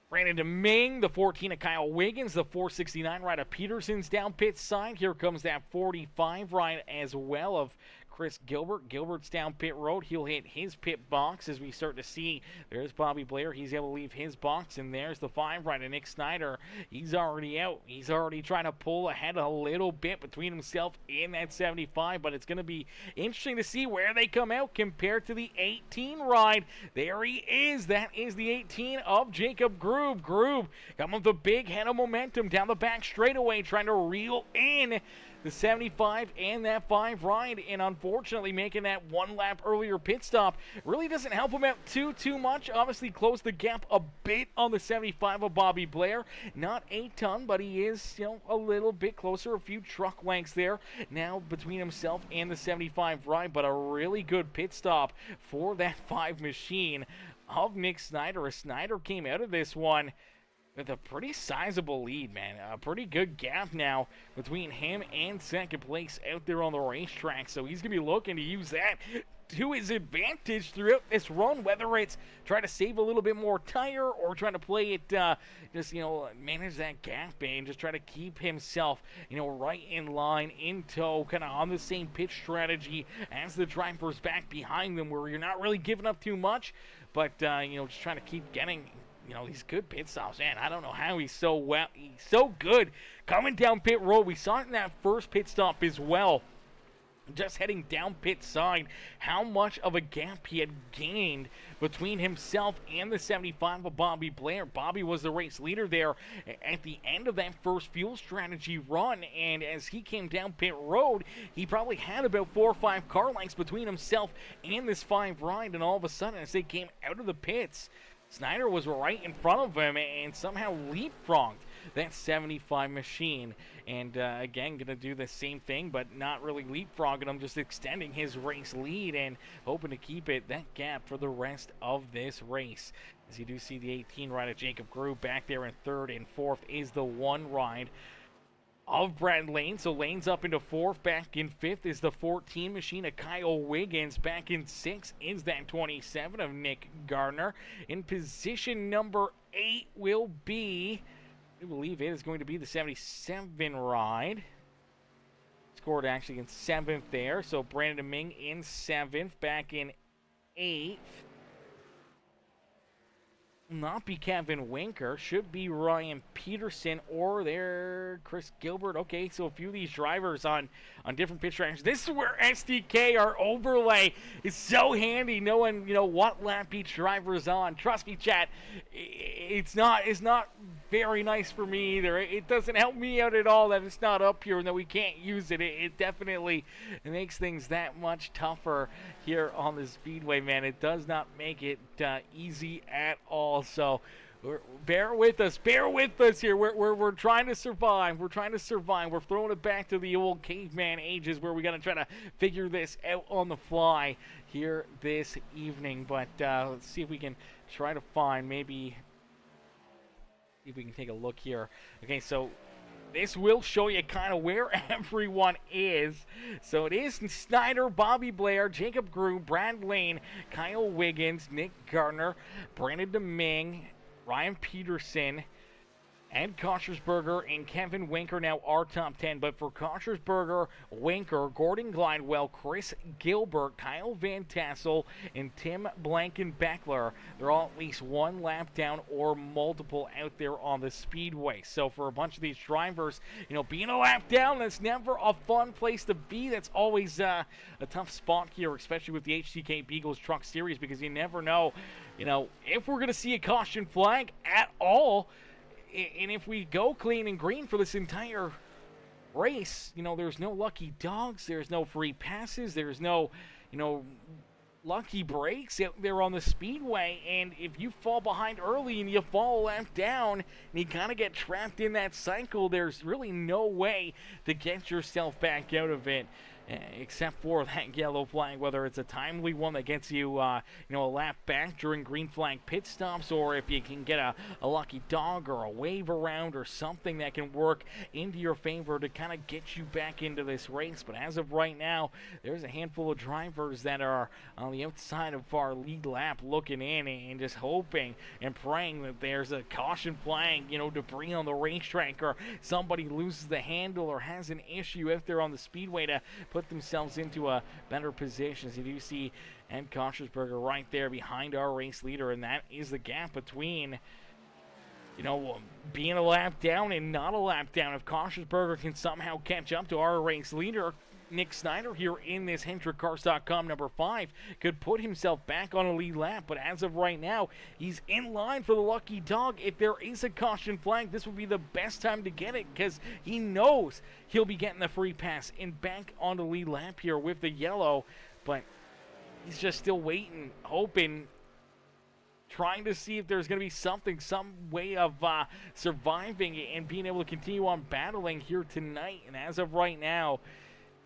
Brandon Deming, the 14 of Kyle Wiggins, the 469 ride of Peterson's down pit side. Here comes that 45 ride as well of Chris Gilbert. Gilbert's down pit road. He'll hit his pit box as we start to see. There's Bobby Blair. He's able to leave his box, and there's the 5 ride of Nick Snyder. He's already out. He's already trying to pull ahead a little bit between himself and that 75, but it's going to be interesting to see where they come out compared to the 18 ride. There he is. That is the 18 of Jacob Grube. Grube coming with a big head of momentum down the back straightaway, trying to reel in the 75 and that 5 ride, and unfortunately making that 1 lap earlier pit stop really doesn't help him out too much. Obviously closed the gap a bit on the 75 of Bobby Blair. Not a ton, but he is, a little bit closer, a few truck lengths there now between himself and the 75 ride, but a really good pit stop for that 5 machine of Nick Snyder. As Snyder came out of this one with a pretty sizable lead, man. A pretty good gap now between him and 2nd place out there on the racetrack. So he's going to be looking to use that to his advantage throughout this run, whether it's try to save a little bit more tire or trying to play it, manage that gap and just try to keep himself, right in line, in tow, kind of on the same pitch strategy as the drivers back behind them, where you're not really giving up too much, but, just trying to keep getting these good pit stops. Man, I don't know how he's so good coming down pit road. We saw it in that first pit stop as well, just heading down pit side, how much of a gap he had gained between himself and the 75 of Bobby Blair. Bobby was the race leader there at the end of that first fuel strategy run, and as he came down pit road, he probably had about 4 or 5 car lengths between himself and this 5 ride, and all of a sudden, as they came out of the pits, Snyder was right in front of him and somehow leapfrogged that 75 machine. And again, going to do the same thing, but not really leapfrogging him, just extending his race lead and hoping to keep it that gap for the rest of this race. As you do see the 18 ride of Jacob Grew back there in third, and fourth is the 1 ride of Brad Lane. So Lane's up into fourth. Back in fifth is the 14 machine of Kyle Wiggins. Back in sixth is that 27 of Nick Gardner. In position number 8 will be, I believe it is going to be the 77 ride. Scored actually in 7th there. So Brandon Ming in 7th. Back in 8th. Not be Kevin Winker, should be Ryan Peterson or there Chris Gilbert. Okay, so a few of these drivers on different pit tracks. This is where SDK, our overlay, is so handy knowing, you know, what lap each driver is on. Trust me, chat, it's not very nice for me either. It doesn't help me out at all that it's not up here and that we can't use it. It definitely makes things that much tougher here on the Speedway, man. It does not make it easy at all. So bear with us here. We're trying to survive. We're throwing it back to the old caveman ages where we got to try to figure this out on the fly here this evening. But let's see if we can try to find maybe. See if we can take a look here. Okay, so this will show you kind of where everyone is. So it is Snyder, Bobby Blair, Jacob Grew, Brad Lane, Kyle Wiggins, Nick Gardner, Brandon Deming, Ryan Peterson, Ed Kochersberger, and Kevin Winker now are top 10. But for Kochersberger, Winker, Gordon Glidewell, Chris Gilbert, Kyle Van Tassel, and Tim Blankenbeckler, they're all at least one lap down or multiple out there on the Speedway. So for a bunch of these drivers, you know, being a lap down, that's never a fun place to be. That's always a tough spot here, especially with the HCK Beagles Truck Series, because you never know, you know, if we're going to see a caution flag at all. And if we go clean and green for this entire race, you know, there's no lucky dogs, there's no free passes, there's no, you know, lucky breaks out there on the Speedway. And if you fall behind early and you fall a lap down and you kind of get trapped in that cycle, there's really no way to get yourself back out of it. Except for that yellow flag, whether it's a timely one that gets you, you know, a lap back during green flag pit stops, or if you can get a lucky dog or a wave around or something that can work into your favor to kind of get you back into this race. But as of right now, there's a handful of drivers that are on the outside of our lead lap looking in and just hoping and praying that there's a caution flag, you know, debris on the racetrack, or somebody loses the handle or has an issue out there on the Speedway to put themselves into a better position. As you do see Ed Kochersberger right there behind our race leader, and that is the gap between, you know, being a lap down and not a lap down. If Kochersberger can somehow catch up to our race leader, Nick Snyder here in this HendrickCars.com number 5 could put himself back on a lead lap, but as of right now, he's in line for the lucky dog. If there is a caution flag, this would be the best time to get it, because he knows he'll be getting the free pass and back on the lead lap here with the yellow, but he's just still waiting, hoping, trying to see if there's going to be something, some way of surviving and being able to continue on battling here tonight. And as of right now,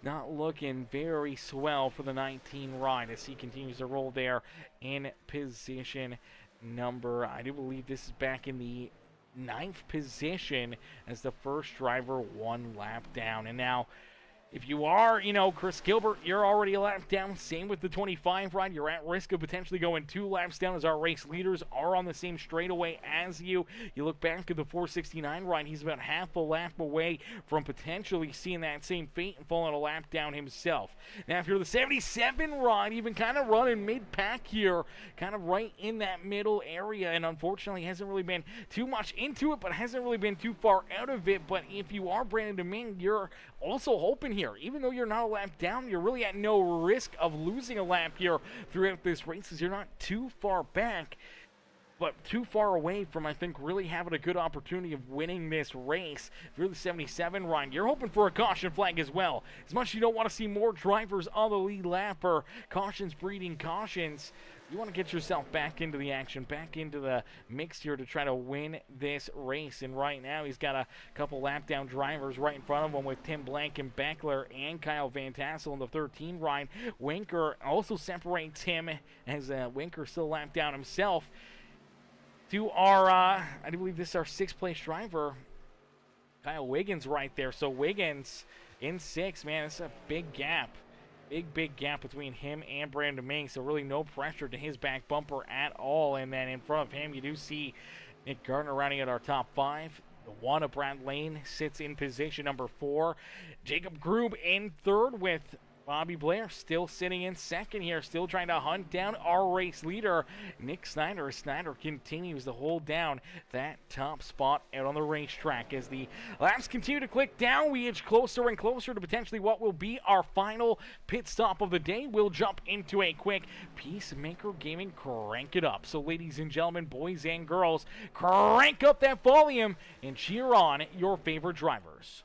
not looking very swell for the 19 ride as he continues to roll there in position number, I do believe this is back in the 9th position as the first driver one lap down. And now, if you are, you know, Chris Gilbert, you're already a lap down. Same with the 25 ride. You're at risk of potentially going 2 laps down as our race leaders are on the same straightaway as you. You look back at the 469 ride, he's about half a lap away from potentially seeing that same fate and falling a lap down himself. Now, if you're the 77 ride, you've been kind of running mid-pack here, kind of right in that middle area, and unfortunately hasn't really been too much into it, but hasn't really been too far out of it. But if you are Brandon Deming, you're also hoping here, even though you're not a lap down, you're really at no risk of losing a lap here throughout this race, as you're not too far back. but too far away from, I think, really having a good opportunity of winning this race. If you're the 77, Ryan, you're hoping for a caution flag as well. As much as you don't want to see more drivers on the lead lap or cautions breeding cautions, you want to get yourself back into the action, back into the mix here to try to win this race. And right now, he's got a couple lap down drivers right in front of him with Tim Blank and Beckler and Kyle Van Tassel in the 13 ride. Winker also separates him as Winker still lap down himself. To our, I do believe this is our 6th place driver, Kyle Wiggins right there. So Wiggins in 6, man, it's a big gap. Big gap between him and Brandon Ming. So really no pressure to his back bumper at all. And then in front of him, you do see Nick Gardner rounding at our top 5. The one of Brad Lane sits in position number 4. Jacob Grube in 3rd with Bobby Blair still sitting in 2nd here, still trying to hunt down our race leader, Nick Snyder. Snyder continues to hold down that top spot out on the racetrack. As the laps continue to click down, we edge closer and closer to potentially what will be our final pit stop of the day. We'll jump into a quick Peacemaker Gaming crank it up. So ladies and gentlemen, boys and girls, crank up that volume and cheer on your favorite drivers.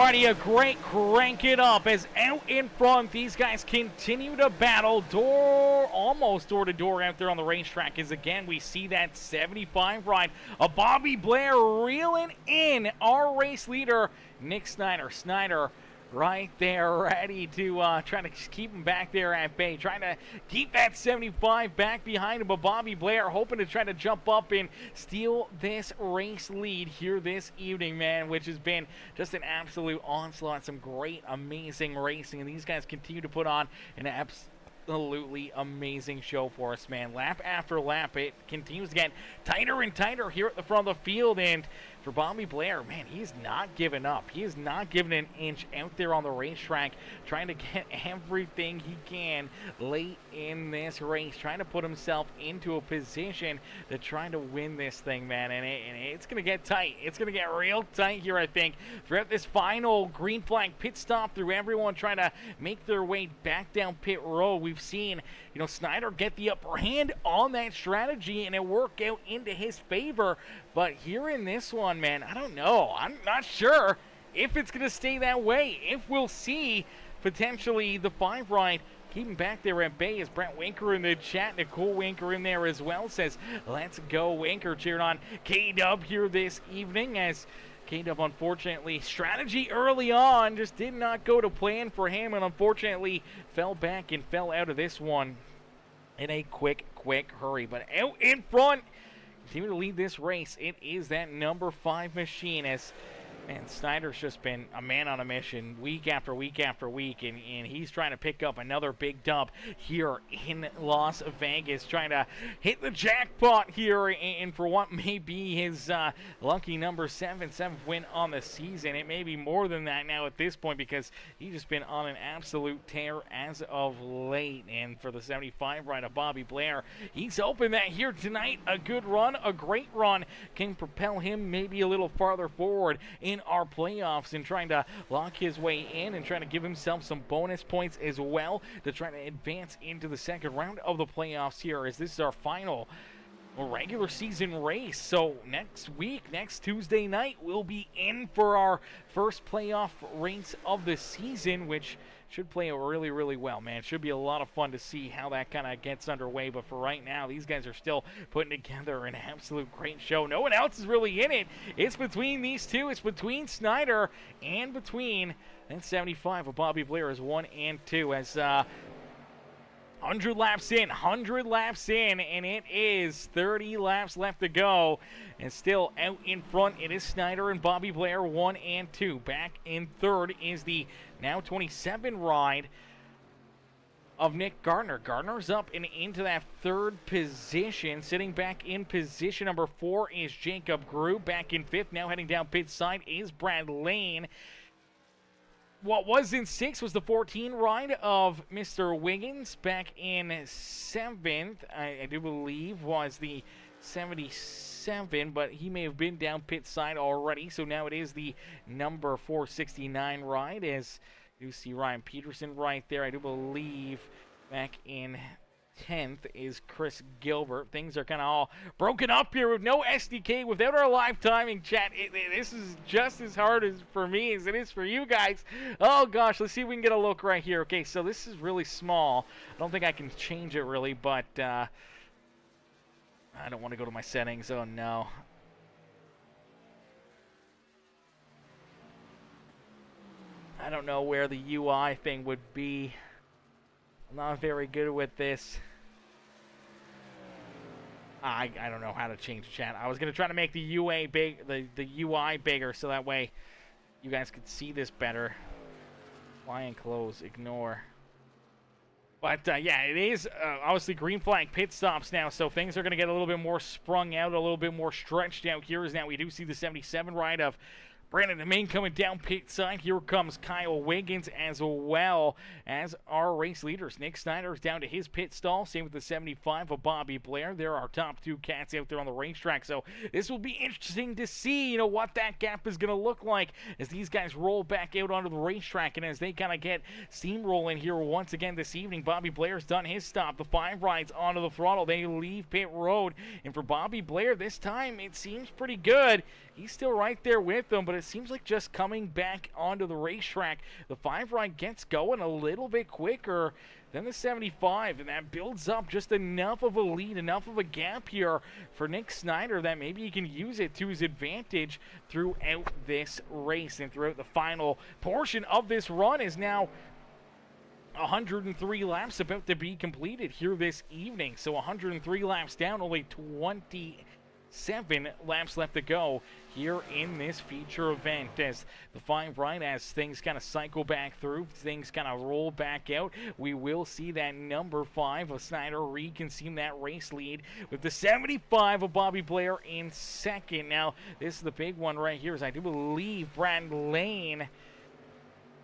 Alrighty, a great crank it up as out in front these guys continue to battle almost door to door out there on the racetrack, as again we see that 75 ride of Bobby Blair reeling in our race leader Nick Snyder. Snyder right there, ready to try to keep him back there at bay, trying to keep that 75 back behind him, but Bobby Blair hoping to try to jump up and steal this race lead here this evening, man, which has been just an absolute onslaught. Some great, amazing racing, and these guys continue to put on an absolutely amazing show for us, man. Lap after lap, it continues to get tighter and tighter here at the front of the field, and for Bobby Blair, man, he's not giving up. He is not giving an inch out there on the racetrack, trying to get everything he can late in this race, trying to put himself into a position to try to win this thing, man. And it's going to get tight. It's going to get real tight here, I think, throughout this final green flag pit stop, through everyone trying to make their way back down pit road. We've seen, you know, Snyder get the upper hand on that strategy, and it worked out into his favor. But here in this one, man, I don't know. I'm not sure if it's going to stay that way. If we'll see potentially the 5 ride keeping back there at bay, as Brent Winker in the chat, Nicole Winker in there as well, says, let's go Winker, cheering on K-Dub here this evening, as K-Dub, unfortunately, strategy early on just did not go to plan for him, and unfortunately fell back and fell out of this one in a quick hurry. But out in front, continue to lead this race, it is that number 5 machine, as man, Snyder's just been a man on a mission week after week after week, and he's trying to pick up another big dub here in Las Vegas, trying to hit the jackpot here, and for what may be his lucky number 7th win on the season. It may be more than that now at this point, because he's just been on an absolute tear as of late. And for the 75 ride of Bobby Blair, he's hoping that here tonight a good run, a great run, can propel him maybe a little farther forward in our playoffs, and trying to lock his way in and trying to give himself some bonus points as well to try to advance into the second round of the playoffs here, as this is our final regular season race. So next week, next Tuesday night, we'll be in for our first playoff race of the season, which should play out really, really well, man. It should be a lot of fun to see how that kind of gets underway. But for right now, these guys are still putting together an absolute great show. No one else is really in it. It's between these two. It's between Snyder and between that 75 of Bobby Blair as 1 and 2. As 100 laps in, and it is 30 laps left to go, and still out in front it is Snyder and Bobby Blair, 1 and 2. Back in third is the now 27 ride of Nick Gardner. Gardner's up and into that third position. Sitting back in position number 4 is Jacob Grew. Back in 5th, now heading down pit side, is Brad Lane. What was in 6th was the 14 ride of Mr. Wiggins. Back in 7th, I do believe, was the 77, but he may have been down pit side already. So now it is the number 469 ride, as you see Ryan Peterson right there. I do believe back in 10th is Chris Gilbert. Things are kind of all broken up here with no SDK, without our live timing chat. This is just as hard as for me as it is for you guys. Oh gosh, let's see if we can get a look right here. Okay, so this is really small. I don't think I can change it really, but I don't want to go to my settings. Oh no. I don't know where the UI thing would be. I'm not very good with this. I don't know how to change the chat. I was gonna try to make the UI bigger, so that way you guys could see this better. Fly and close, ignore. But yeah, it is obviously green flag pit stops now, so things are gonna get a little bit more sprung out, a little bit more stretched out here. As now we do see the 77 ride of Brandon DeMaine coming down pit side. Here comes Kyle Wiggins as well as our race leaders. Nick Snyder is down to his pit stall. Same with the 75 of Bobby Blair. They're our top 2 cats out there on the racetrack. So this will be interesting to see, what that gap is going to look like as these guys roll back out onto the racetrack, and as they kind of get steamrolling here once again this evening. Bobby Blair's done his stop. The 5 rides onto the throttle. They leave pit road. And for Bobby Blair this time, it seems pretty good. He's still right there with them, but it seems like just coming back onto the racetrack, the 5 ride gets going a little bit quicker than the 75, and that builds up just enough of a lead, enough of a gap here for Nick Snyder that maybe he can use it to his advantage throughout this race and throughout the final portion of this run. Is now 103 laps about to be completed here this evening. So 103 laps down, only 27 laps left to go here in this feature event, as the 5 right, as things kind of cycle back through, things kind of roll back out. We will see that number 5 of Snyder reconsume that race lead with the 75 of Bobby Blair in second. Now, this is the big one right here, as I do believe Brad Lane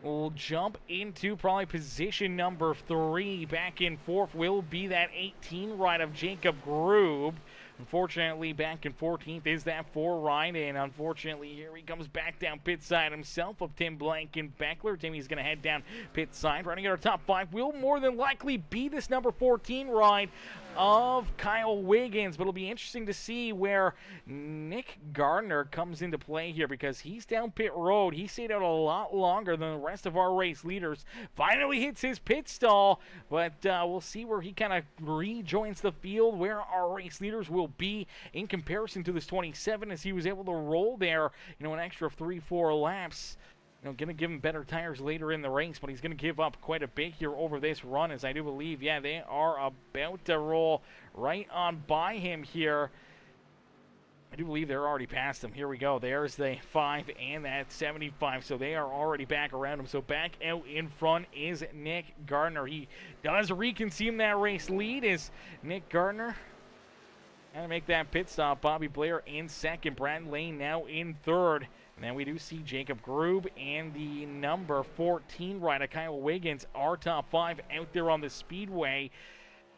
will jump into probably position number 3. Back in fourth will be that 18 ride of Jacob Grube. Unfortunately, back in 14th is that 4 ride, and unfortunately, here he comes back down pit side himself of Tim Blankenbeckler. Timmy's going to head down pit side. Running at our top 5 will more than likely be this number 14 ride of Kyle Wiggins, but it'll be interesting to see where Nick Gardner comes into play here, because he's down pit road. He stayed out a lot longer than the rest of our race leaders. Finally hits his pit stall, but we'll see where he kind of rejoins the field, where our race leaders will be in comparison to this 27, as he was able to roll there, an extra 3-4 laps. Going to give him better tires later in the race, but he's going to give up quite a bit here over this run, as I do believe, they are about to roll right on by him here. I do believe they're already past him. Here we go. There's the 5 and that 75, so they are already back around him. So back out in front is Nick Gardner. He does reconsume that race lead, is Nick Gardner. Gonna make that pit stop. Bobby Blair in second. Brad Lane now in third. And then we do see Jacob Grube and the number 14 rider, Kyle Wiggins, our top 5 out there on the Speedway.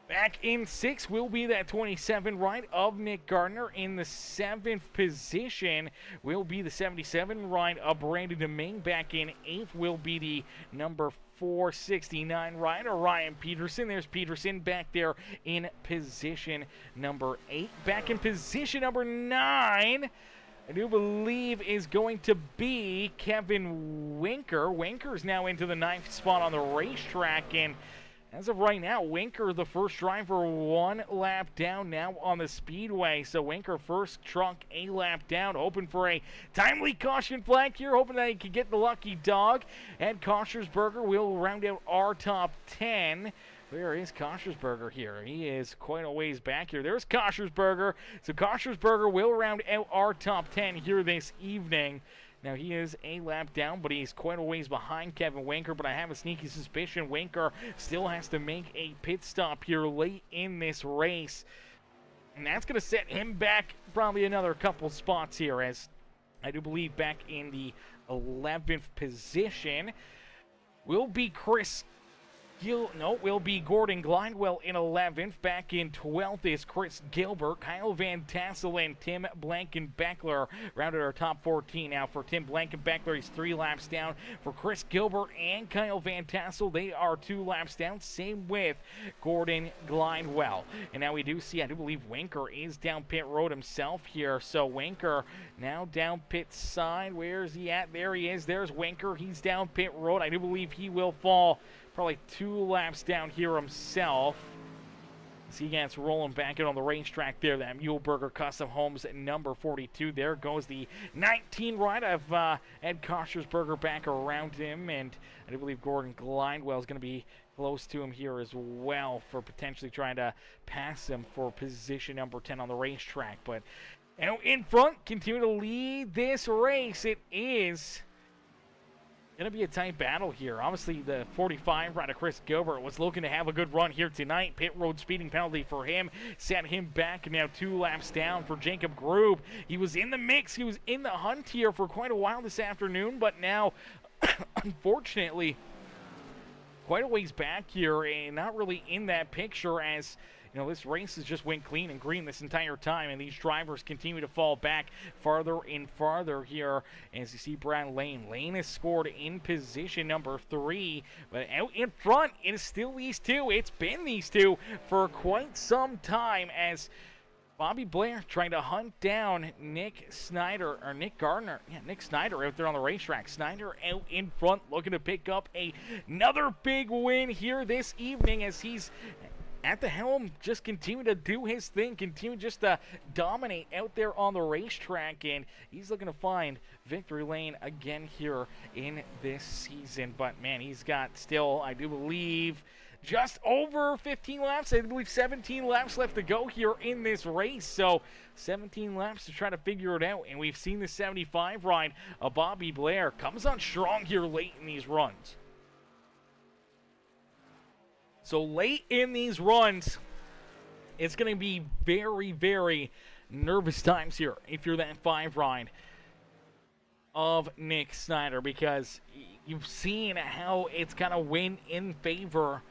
Back in 6th will be that 27 ride of Nick Gardner. In the 7th position will be the 77 ride of Brandon Domingue. Back in 8th will be the number 469 rider, Ryan Peterson. There's Peterson back there in position number 8. Back in position number 9, I do believe is going to be Kevin Winker. Winker's now into the 9th spot on the racetrack, and as of right now, Winker, the first driver, 1 lap down now on the Speedway. So Winker, first truck, a lap down, hoping for a timely caution flag here, hoping that he can get the lucky dog. And Koshersberger will round out our top 10. Where is Koshersberger here? He is quite a ways back here. There's Koshersberger. So Koshersberger will round out our top 10 here this evening. Now, he is a lap down, but he's quite a ways behind Kevin Winker, but I have a sneaky suspicion Winker still has to make a pit stop here late in this race. And that's going to set him back probably another couple spots here, as I do believe back in the 11th position will be will be Gordon Glidewell in 11th. Back in 12th is Chris Gilbert. Kyle Van Tassel and Tim Blankenbeckler rounded our top 14. Now for Tim Blankenbeckler, he's 3 laps down. For Chris Gilbert and Kyle Van Tassel, they are 2 laps down. Same with Gordon Glidewell. And now we do see, I do believe Winker is down pit road himself here. So Winker now down pit side. Where is he at? There he is. There's Winker. He's down pit road. I do believe he will fall probably 2 laps down here himself. As he gets rolling back out on the racetrack there, that Muehlberger Custom Homes number 42. There goes the 19 ride of Ed Koshersberger back around him, and I do believe Gordon Glidewell is going to be close to him here as well for potentially trying to pass him for position number 10 on the racetrack. But in front, continue to lead this race. It is going to be a tight battle here. Obviously, the 45 rider Chris Gilbert was looking to have a good run here tonight. Pit road speeding penalty for him set him back, now 2 laps down for Jacob Grube. He was in the mix. He was in the hunt here for quite a while this afternoon, but now, unfortunately, quite a ways back here and not really in that picture, as this race has just went clean and green this entire time, and these drivers continue to fall back farther and farther here. As you see Brad Lane. Lane has scored in position number 3, but out in front, it is still these two. It's been these two for quite some time, as Bobby Blair trying to hunt down Nick Snyder, or Nick Gardner. Yeah, Nick Snyder out there on the racetrack. Snyder out in front looking to pick up another big win here this evening as he's at the helm, just continue to do his thing, continue just to dominate out there on the racetrack, and he's looking to find victory lane again here in this season. But man, he's got still, I do believe, just over 15 laps. I believe 17 laps left to go here in this race. So 17 laps to try to figure it out. And we've seen the 75 ride of Bobby Blair comes on strong here late in these runs. So late in these runs, it's going to be very, very nervous times here if you're that 5 ride of Nick Snyder, because you've seen how it's going to win in favor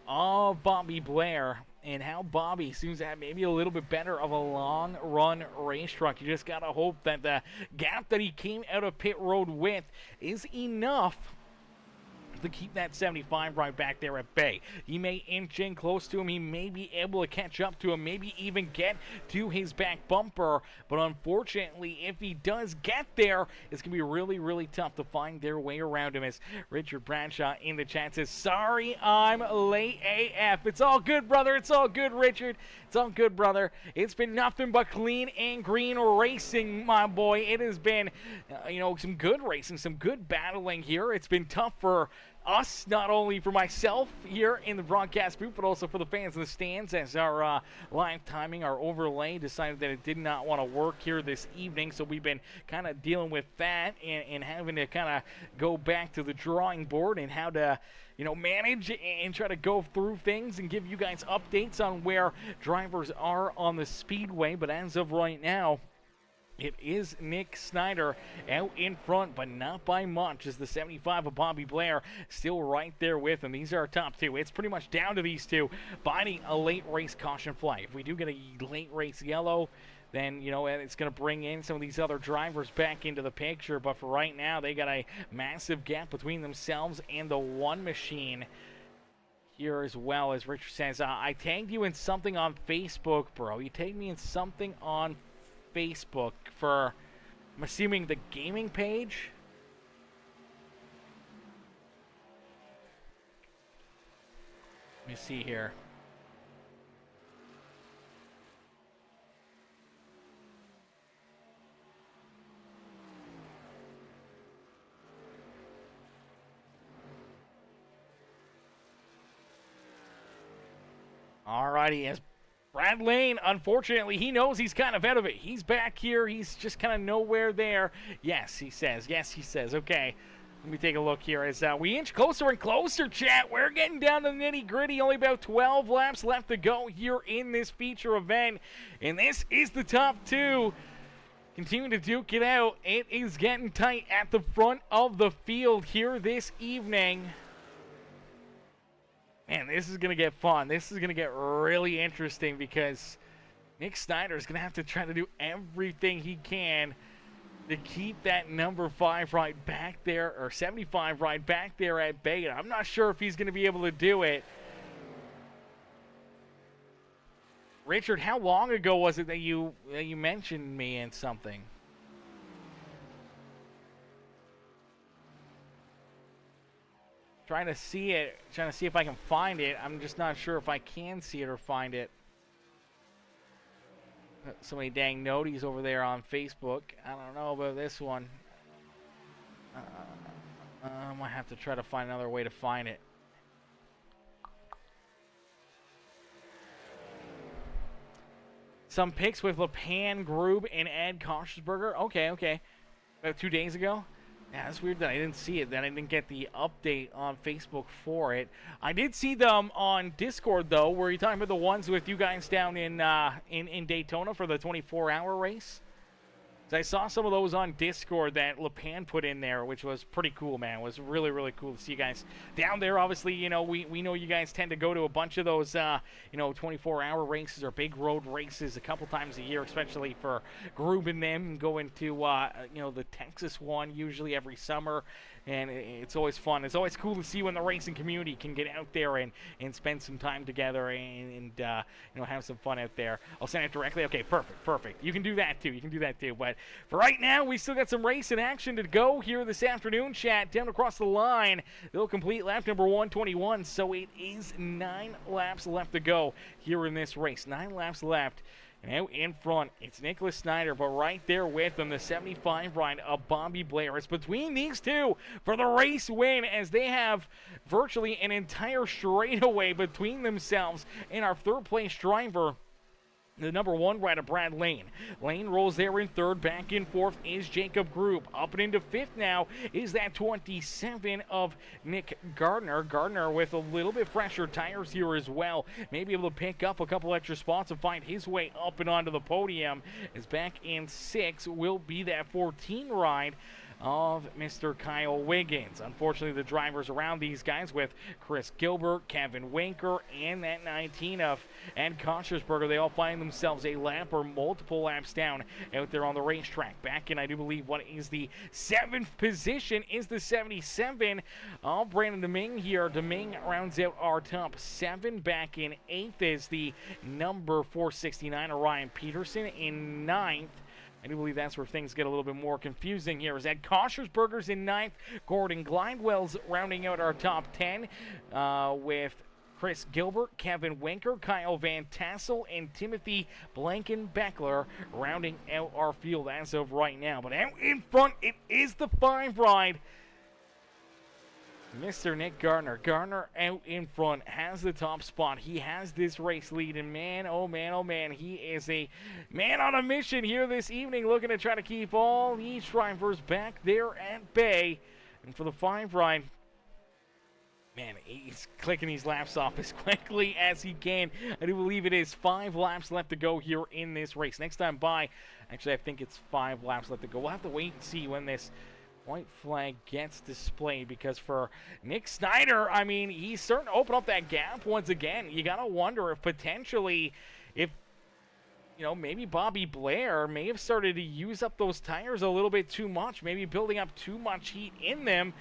of Bobby Blair and how Bobby seems to have maybe a little bit better of a long run race truck. You just got to hope that the gap that he came out of pit road with is enough to keep that 75 right back there at bay. He may inch in close to him. He may be able to catch up to him, maybe even get to his back bumper. But unfortunately, if he does get there, it's going to be really, really tough to find their way around him. As Richard Bradshaw in the chat says, sorry, I'm late AF. It's all good, brother. It's all good, Richard. It's all good, brother. It's been nothing but clean and green racing, my boy. It has been, some good racing, some good battling here. It's been tough for us, not only for myself here in the broadcast booth, but also for the fans in the stands, as our live timing, our overlay decided that it did not want to work here this evening. So we've been kind of dealing with that and having to kind of go back to the drawing board and how to manage and try to go through things and give you guys updates on where drivers are on the speedway. But as of right now, it is Nick Snyder out in front, but not by much, as the 75 of Bobby Blair still right there with him. These are our top two. It's pretty much down to these two biting a late race caution flag. If we do get a late race yellow, then, it's going to bring in some of these other drivers back into the picture. But for right now, they got a massive gap between themselves and the one machine here, as well. As Richard says, I tagged you in something on Facebook, bro. You tagged me in something on Facebook for, I'm assuming, the gaming page. Let me see here. Alrighty, as Brad Lane, unfortunately, he knows he's kind of out of it. He's back here. He's just kind of nowhere there. Yes, he says. Yes, he says. Okay, let me take a look here as we inch closer and closer, chat. We're getting down to the nitty-gritty. Only about 12 laps left to go here in this feature event. And this is the top two. Continuing to duke it out. It is getting tight at the front of the field here this evening. Man, this is going to get fun. This is going to get really interesting, because Nick Snyder is going to have to try to do everything he can to keep that number 5 right back there, or 75 right back there at bay. I'm not sure if he's going to be able to do it. Richard, how long ago was it that you mentioned me in something? Trying to see if I can find it. I'm just not sure if I can see it or find it. So many dang noties over there on Facebook. I don't know about this one. I might have to try to find another way to find it. Some pics with LePan, Grube, and Ed Koschersberger. Okay. About 2 days ago. Yeah, it's weird that I didn't see it, that I didn't get the update on Facebook for it. I did see them on Discord, though. Were you talking about the ones with you guys down in Daytona for the 24-hour race? So I saw some of those on Discord that LePan put in there, which was pretty cool, man. It was really, really cool to see you guys down there. Obviously, we know you guys tend to go to a bunch of those, 24-hour races or big road races a couple times a year, especially for grouping them, going to, the Texas one usually every summer. and it's always fun. It's always cool to see when the racing community can get out there and spend some time together and have some fun out there. I'll send it directly. Okay, perfect. You can do that too. But for right now, we still got some racing action to go here this afternoon. Chat down across the line. They'll complete lap number 121, so it is 9 laps left to go here in this race. 9 laps left. And out in front, it's Nicholas Snyder, but right there with them, the 75 ride of Bobby Blair. It's between these two for the race win, as they have virtually an entire straightaway between themselves and our third place driver, the number 1 rider, Brad Lane. Lane rolls there in third. Back in fourth is Jacob Group. Up and into fifth now is that 27 of Nick Gardner. Gardner with a little bit fresher tires here as well. Maybe able to pick up a couple extra spots and find his way up and onto the podium. As back in sixth will be that 14 ride of Mr. Kyle Wiggins. Unfortunately, the drivers around these guys with Chris Gilbert, Kevin Winker, and that 19 of Ed Koshersberger, they all find themselves a lap or multiple laps down out there on the racetrack. Back in, I do believe, what is the 7th position is the 77 of Brandon Domingue here. Domingue rounds out our top 7. Back in 8th is the number 469 of Ryan Peterson. In 9th, I do believe that's where things get a little bit more confusing here. Is Ed Koshersberger's in 9th. Gordon Glidewell's rounding out our top 10 with Chris Gilbert, Kevin Winker, Kyle Van Tassel, and Timothy Blankenbeckler rounding out our field as of right now. But out in front, it is the 5 ride. Mr. Nick Gardner. Gardner out in front has the top spot. He has this race lead, and man, oh man, he is a man on a mission here this evening, looking to try to keep all these drivers back there at bay. And for the 5 ride, man, he's clicking these laps off as quickly as he can. I do believe it is 5 laps left to go here in this race. Next time by, actually, I think it's 5 laps left to go. We'll have to wait and see when this white flag gets displayed, because for Nick Snyder, I mean, he's starting to open up that gap once again. You gotta wonder if potentially, if maybe Bobby Blair may have started to use up those tires a little bit too much, maybe building up too much heat in them.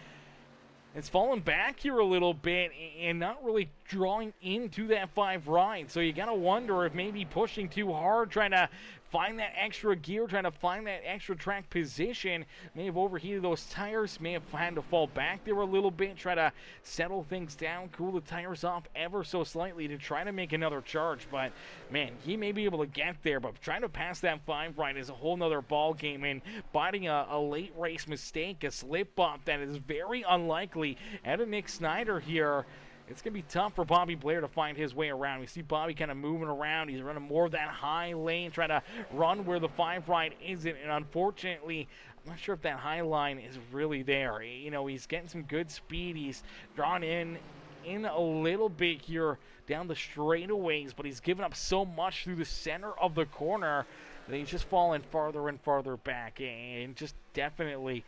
It's fallen back here a little bit and not really drawing into that 5 ride. So you got to wonder if maybe pushing too hard, trying to find that extra gear, trying to find that extra track position, may have overheated those tires, may have had to fall back there a little bit, try to settle things down, cool the tires off ever so slightly to try to make another charge. But man, he may be able to get there, but trying to pass that 5 ride is a whole nother ball game, and biting a late race mistake, a slip up that is very unlikely out of Nick Snyder here, it's going to be tough for Bobby Blair to find his way around. We see Bobby kind of moving around. He's running more of that high lane, trying to run where the 5 ride isn't. And unfortunately, I'm not sure if that high line is really there. He's getting some good speed. He's drawn in a little bit here down the straightaways, but he's given up so much through the center of the corner that he's just falling farther and farther back. And just definitely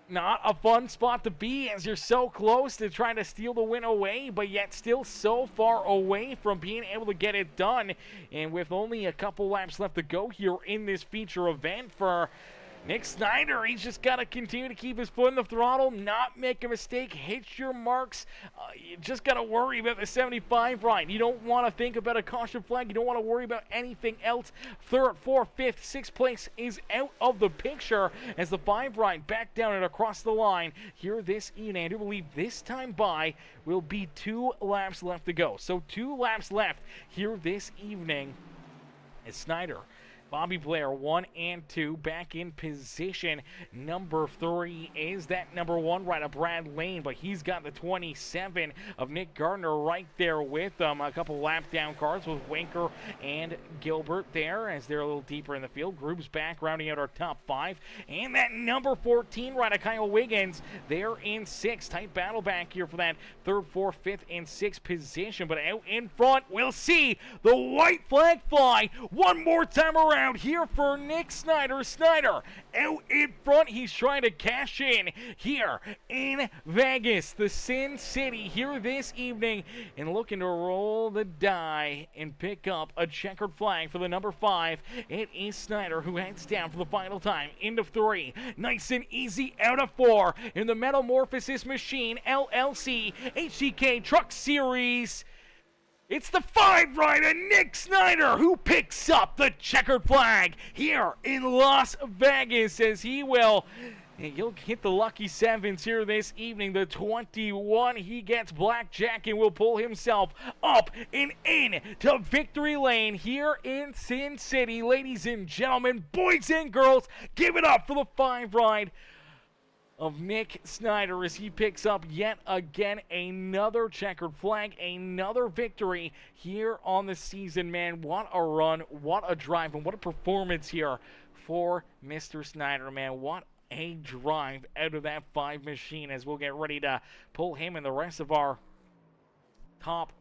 not a fun spot to be, as you're so close to trying to steal the win away, but yet still so far away from being able to get it done. And with only a couple laps left to go here in this feature event for Nick Snyder, he's just got to continue to keep his foot in the throttle, not make a mistake, hit your marks. You just got to worry about the 75 ride. You don't want to think about a caution flag. You don't want to worry about anything else. 3rd, 4th, 5th, 6th place is out of the picture as the 5 ride back down and across the line here this evening. I do believe this time by will be 2 laps left to go. So 2 laps left here this evening as Snyder, Bobby Blair, 1 and 2, back in position. Number 3 is that number 1 rider, Brad Lane, but he's got the 27 of Nick Gardner right there with them. A couple lap down cars with Winker and Gilbert there as they're a little deeper in the field. Group's back, rounding out our top 5. And that number 14 rider, Kyle Wiggins, they're in 6th. Tight battle back here for that 3rd, 4th, 5th, and 6th position. But out in front, we'll see the white flag fly one more time around. crowd here for Nick Snyder. Snyder out in front. He's trying to cash in here in Vegas, the Sin City, here this evening, and looking to roll the die and pick up a checkered flag for the number 5. It is Snyder who heads down for the final time into 3. Nice and easy out of 4 in the Morphosis Machine LLC HCK Truck Series. It's the 5 rider Nick Snyder who picks up the checkered flag here in Las Vegas, as he'll hit the lucky 7s here this evening. The 21, he gets blackjack and will pull himself up and in to victory lane here in Sin City. Ladies and gentlemen, boys and girls, give it up for the 5 ride of Nick Snyder as he picks up yet again another checkered flag, another victory here on the season, man. What a run, what a drive, and what a performance here for Mr. Snyder, man. What a drive out of that 5 machine, as we'll get ready to pull him and the rest of our top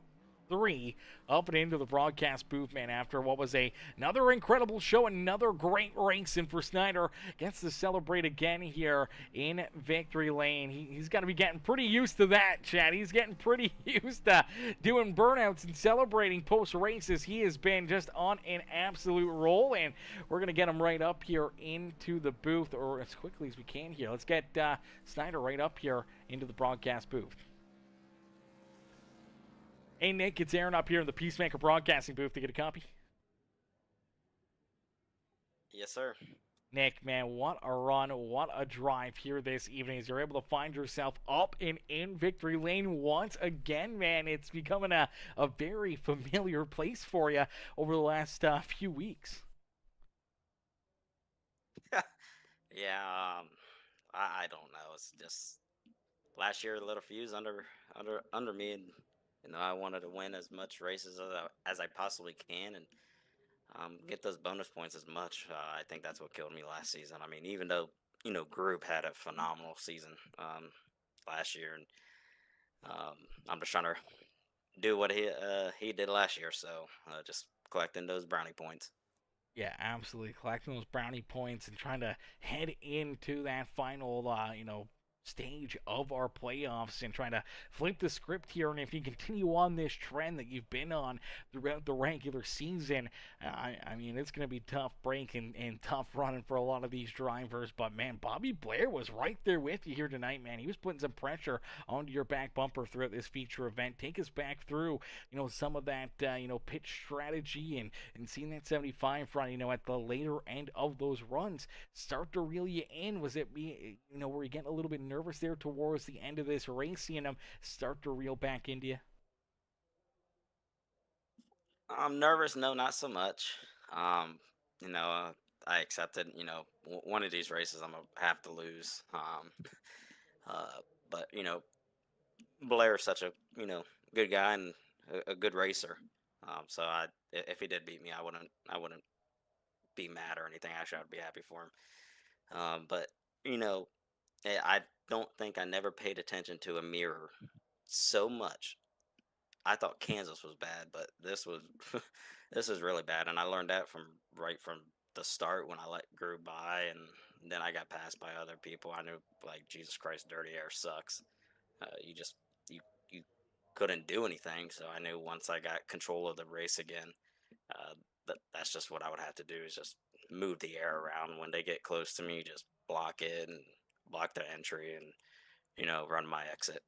3 up and into the broadcast booth, man, after what was another incredible show, another great race. And for Snyder, gets to celebrate again here in victory lane. He's got to be getting pretty used to that, Chad. He's getting pretty used to doing burnouts and celebrating post races. He has been just on an absolute roll, and we're going to get him right up here into the booth, or as quickly as we can here. Let's get Snyder right up here into the broadcast booth. Hey, Nick, it's Aaron up here in the Peacemaker broadcasting booth to get a copy. Yes, sir. Nick, man, what a run, what a drive here this evening as you're able to find yourself up and in victory lane once again, man. It's becoming a very familiar place for you over the last few weeks. Yeah, I don't know. It's just last year a little fuse under me, and I wanted to win as much races as I possibly can, and get those bonus points as much. I think that's what killed me last season. I mean, even though Group had a phenomenal season last year, and I'm just trying to do what he did last year. So just collecting those brownie points. Yeah, absolutely. Collecting those brownie points and trying to head into that final, stage of our playoffs and trying to flip the script here. And if you continue on this trend that you've been on throughout the regular season, I mean, it's going to be tough break and tough running for a lot of these drivers. But, man, Bobby Blair was right there with you here tonight, man. He was putting some pressure onto your back bumper throughout this feature event. Take us back through, some of that, pitch strategy and seeing that 75 run, at the later end of those runs start to reel you in. Was it, were you getting a little bit nervous there towards the end of this race, seeing them start to reel back into you? I'm nervous. No, not so much. I accepted. One of these races I'm gonna have to lose. Uh, but Blair's such a good guy and a good racer. So if he did beat me, I wouldn't be mad or anything. Actually, I'd be happy for him. But I don't think I never paid attention to a mirror so much. I thought Kansas was bad, but this was this is really bad, and I learned that right from the start when I let Grew by, and then I got passed by other people. I knew, like, Jesus Christ, dirty air sucks. You couldn't do anything, so I knew once I got control of the race again, that's just what I would have to do, is just move the air around. When they get close to me, just block it and block the entry, and run my exit.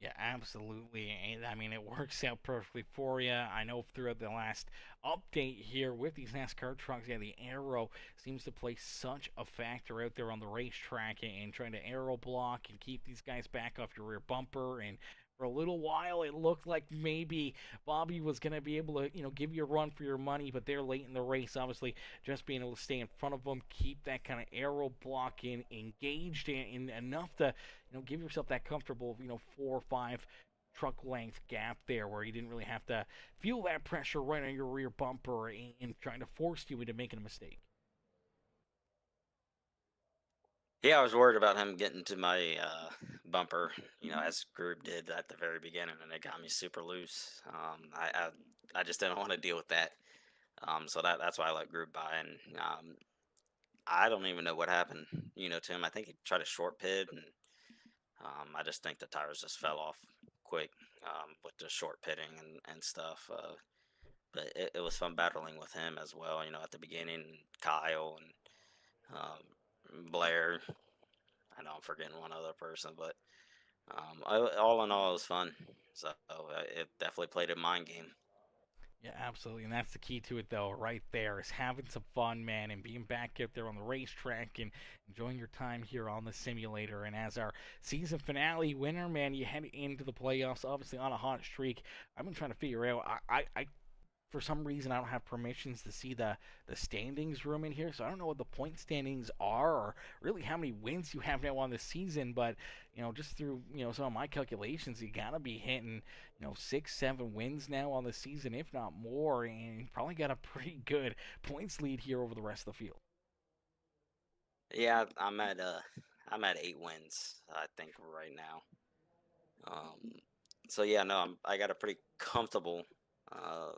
Yeah, absolutely. And I mean, it works out perfectly for you. I know throughout the last update here with these NASCAR trucks, yeah, the aero seems to play such a factor out there on the racetrack and trying to aero block and keep these guys back off your rear bumper. And for a little while, it looked like maybe Bobby was going to be able to, give you a run for your money, but they're late in the race, obviously, just being able to stay in front of them, keep that kind of aero block engaged in enough to, give yourself that comfortable, 4 or 5 truck length gap there where you didn't really have to feel that pressure right on your rear bumper and trying to force you into making a mistake. Yeah, I was worried about him getting to my bumper, as Group did at the very beginning, and it got me super loose. I just didn't want to deal with that. So that's why I let Group by, and I don't even know what happened, to him. I think he tried to short pit, and I just think the tires just fell off quick with the short pitting and stuff. But it was fun battling with him as well, at the beginning, Kyle and Blair. I know I'm forgetting one other person, but all in all, it was fun. So it definitely played a mind game. Yeah, absolutely. And that's the key to it, though, right there, is having some fun, man, and being back out there on the racetrack and enjoying your time here on the simulator. And as our season finale winner, man, you head into the playoffs, obviously on a hot streak. I've been trying to figure out, I for some reason I don't have permissions to see the standings room in here, so I don't know what the point standings are or really how many wins you have now on the season. But just through some of my calculations, you gotta be hitting 6, 7 wins now on the season, if not more, and you probably got a pretty good points lead here over the rest of the field. Yeah, I'm at 8 wins, I think, right now. So yeah, no, I got a pretty comfortable uh,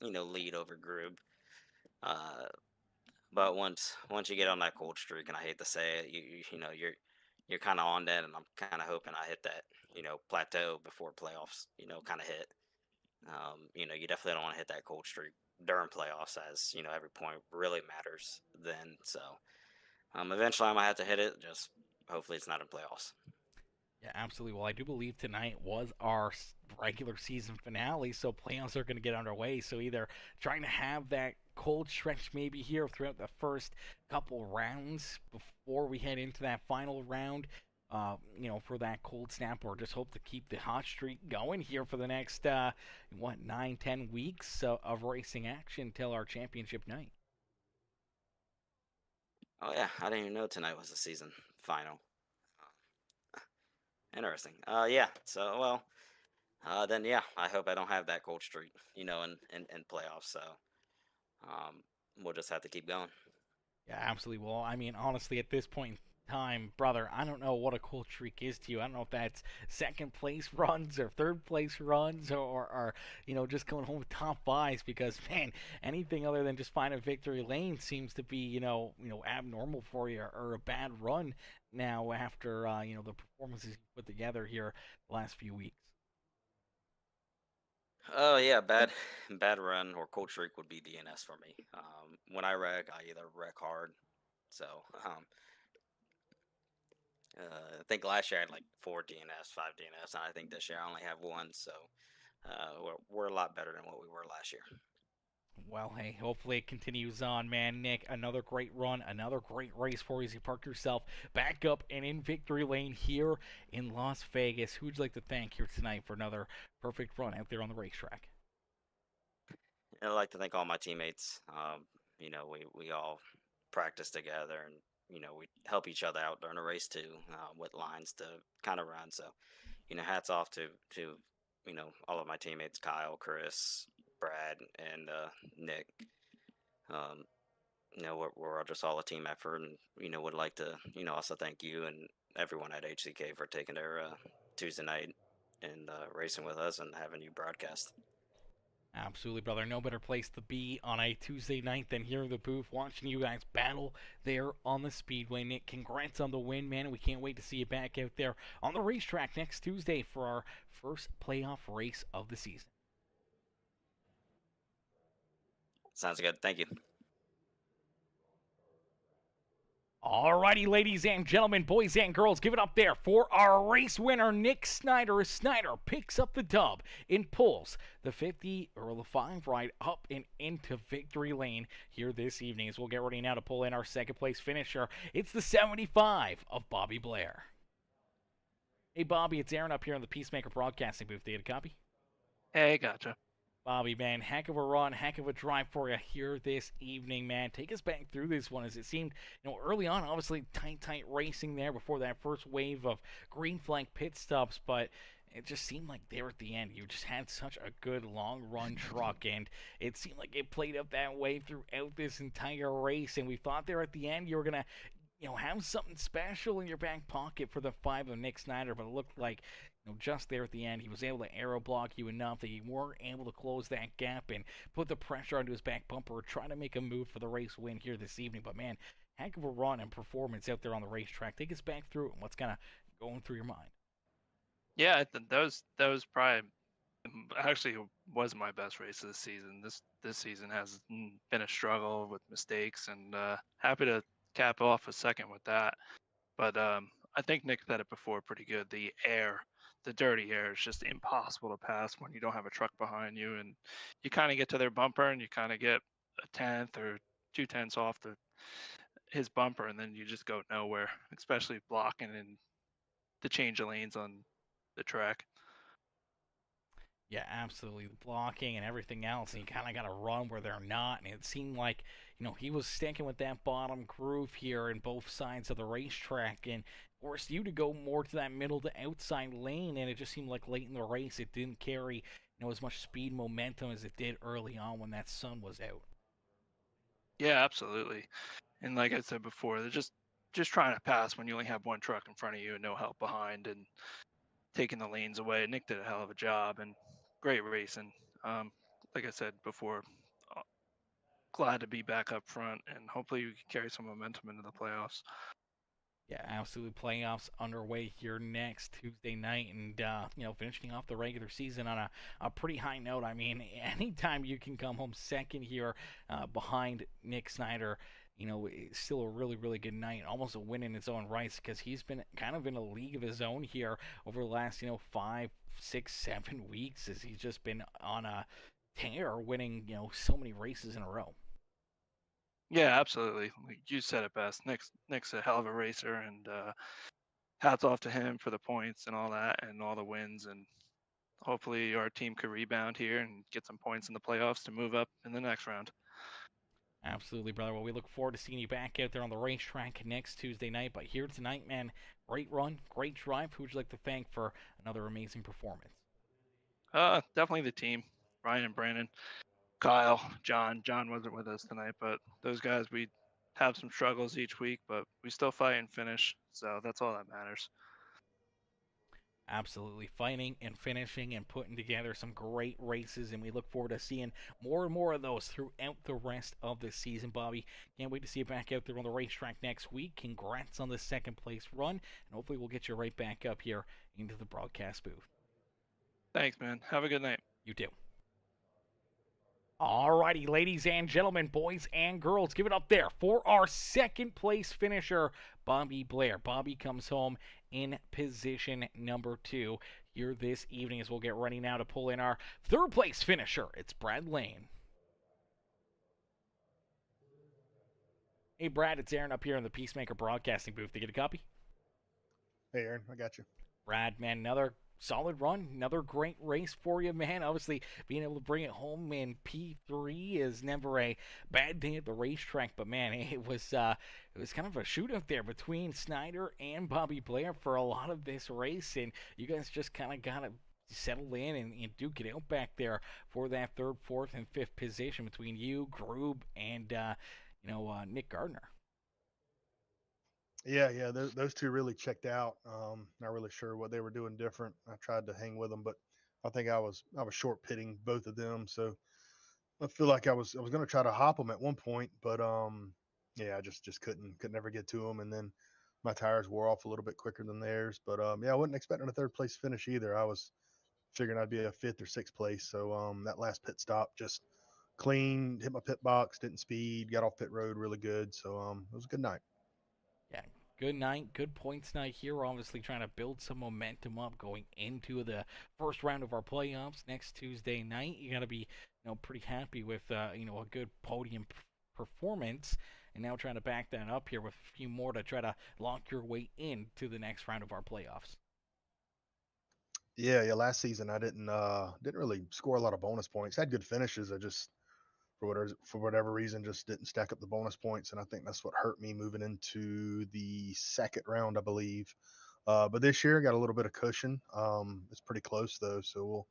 lead over Group. Uh, but once you get on that cold streak, and I hate to say it, you're kind of on that, and I'm kind of hoping I hit that plateau before playoffs kind of hit. You definitely don't want to hit that cold streak during playoffs, as every point really matters then. So eventually I'm gonna have to hit it. Just hopefully it's not in playoffs. Yeah, absolutely. Well, I do believe tonight was our regular season finale, so playoffs are going to get underway. So either trying to have that cold stretch maybe here throughout the first couple rounds before we head into that final round, for that cold snap, or just hope to keep the hot streak going here for the next, 9, 10 weeks of racing action till our championship night. Oh yeah, I didn't even know tonight was the season final. Interesting. Yeah. So well, then yeah, I hope I don't have that cold streak, in playoffs. So um, we'll just have to keep going. Yeah, absolutely. Well, I mean, honestly, at this point in time, brother, I don't know what a cold streak is to you. I don't know if that's second place runs or third place runs or just going home with top fives because, man, anything other than just finding victory lane seems to be, abnormal for you or a bad run now after, the performances you put together here the last few weeks. Oh yeah, bad run or cold streak would be DNS for me. When I wreck, I either wreck hard. So I think last year I had like 4 DNS, 5 DNS, and I think this year I only have one. So we're a lot better than what we were last year. Well, hey, hopefully it continues on, man. Nick, another great run, another great race for you as you park yourself back up and in victory lane here in Las Vegas. Who would you like to thank here tonight for another perfect run out there on the racetrack? And I'd like to thank all my teammates. We all practice together, and we help each other out during the race too, with lines to kind of run. So hats off to all of my teammates, Kyle, Chris, Brad, and Nick. Um, we're just all a team effort, and would like to also thank you and everyone at HCK for taking their Tuesday night and racing with us and having you broadcast. Absolutely, brother. No better place to be on a Tuesday night than here in the booth watching you guys battle there on the Speedway. Nick, congrats on the win, man. We can't wait to see you back out there on the racetrack next Tuesday for our first playoff race of the season. Sounds good. Thank you. Alrighty, ladies and gentlemen, boys and girls, give it up there for our race winner, Nick Snyder. Snyder picks up the dub and pulls the 50 or the 5 ride up and into victory lane here this evening. As we'll get ready now to pull in our second place finisher. It's the 75 of Bobby Blair. Hey, Bobby, it's Aaron up here in the Peacemaker broadcasting booth. Do you get a copy? Hey, gotcha. Bobby, man, heck of a run, heck of a drive for you here this evening, man. Take us back through this one as it seemed, early on, obviously tight racing there before that first wave of green flag pit stops, but it just seemed like there at the end, you just had such a good long run truck, and it seemed like it played out that way throughout this entire race, and we thought there at the end you were going to have something special in your back pocket for the 5 of Nick Snyder, but it looked like, just there at the end, he was able to arrow block you enough that you weren't able to close that gap and put the pressure onto his back bumper, trying to make a move for the race win here this evening. But man, heck of a run and performance out there on the racetrack. Take us back through it and what's kind of going through your mind. Yeah, that was probably actually was my best race of the season. This season has been a struggle with mistakes, and happy to cap off a second with that. But I think Nick said it before pretty good. The dirty air is just impossible to pass when you don't have a truck behind you, and you kind of get to their bumper and you kind of get a tenth or 2/10 off his bumper, and then you just go nowhere, especially blocking and the change of lanes on the track. Yeah, absolutely. The blocking and everything else, and you kind of got to run where they're not. And it seemed like, he was sticking with that bottom groove here in both sides of the racetrack and forced you to go more to that middle to outside lane. And it just seemed like late in the race, it didn't carry, as much speed momentum as it did early on when that sun was out. Yeah, absolutely. And like I said before, they're just trying to pass when you only have one truck in front of you and no help behind, and taking the lanes away. Nick did a hell of a job and great racing. Um, like I said before, uh, glad to be back up front, and hopefully we can carry some momentum into the playoffs. Yeah, absolutely. Playoffs underway here next Tuesday night, and finishing off the regular season on a pretty high note. I mean, anytime you can come home second here behind Nick Snyder, it's still a really, really good night. Almost a win in its own rights because he's been kind of in a league of his own here over the last 5, 6, 7 weeks as he's just been on a tear, winning so many races in a row. Yeah, absolutely. Like you said it best. Nick's a hell of a racer, and hats off to him for the points and all that, and all the wins. And hopefully our team could rebound here and get some points in the playoffs to move up in the next round. Absolutely, brother. Well, we look forward to seeing you back out there on the racetrack next Tuesday night. But here tonight, man, great run, great drive. Who would you like to thank for another amazing performance? Definitely the team, Ryan and Brandon, Kyle, John. John wasn't with us tonight, but those guys, we have some struggles each week, but we still fight and finish. So that's all that matters. Absolutely fighting and finishing and putting together some great races, and we look forward to seeing more and more of those throughout the rest of the season, Bobby. Can't wait to see you back out there on the racetrack next week. Congrats on the second place run, and hopefully we'll get you right back up here into the broadcast booth. Thanks, man. Have a good night. You too. Alrighty, ladies and gentlemen, boys and girls, give it up there for our second place finisher, Bobby Blair. Bobby comes home in position number 2 here this evening as we'll get ready now to pull in our third place finisher. It's Brad Lane. Hey, Brad, it's Aaron up here in the Peacemaker broadcasting booth. To get a copy? Hey, Aaron, I got you. Brad, man, another solid run, another great race for you, man. Obviously, being able to bring it home in P3 is never a bad day at the racetrack, but man, it was kind of a shootout there between Snyder and Bobby Blair for a lot of this race, and you guys just kind of got to settle in and duke it out back there for that third, fourth, and fifth position between you, Groob, and Nick Gardner. Yeah, those two really checked out. Not really sure what they were doing different. I tried to hang with them, but I think I was short pitting both of them. So I feel like I was going to try to hop them at one point, but yeah, I just couldn't ever get to them. And then my tires wore off a little bit quicker than theirs. But yeah, I wasn't expecting a third place finish either. I was figuring I'd be a fifth or sixth place. So that last pit stop just clean, hit my pit box, didn't speed, got off pit road really good. So it was a good night. Yeah, good night, good points night here. We're obviously trying to build some momentum up going into the first round of our playoffs next Tuesday night. You got to be, pretty happy with, a good podium performance, and now trying to back that up here with a few more to try to lock your way into the next round of our playoffs. Yeah. Last season I didn't really score a lot of bonus points. Had good finishes. I just for whatever reason just didn't stack up the bonus points, and I think that's what hurt me moving into the second round, I believe. But this year got a little bit of cushion. It's pretty close though, so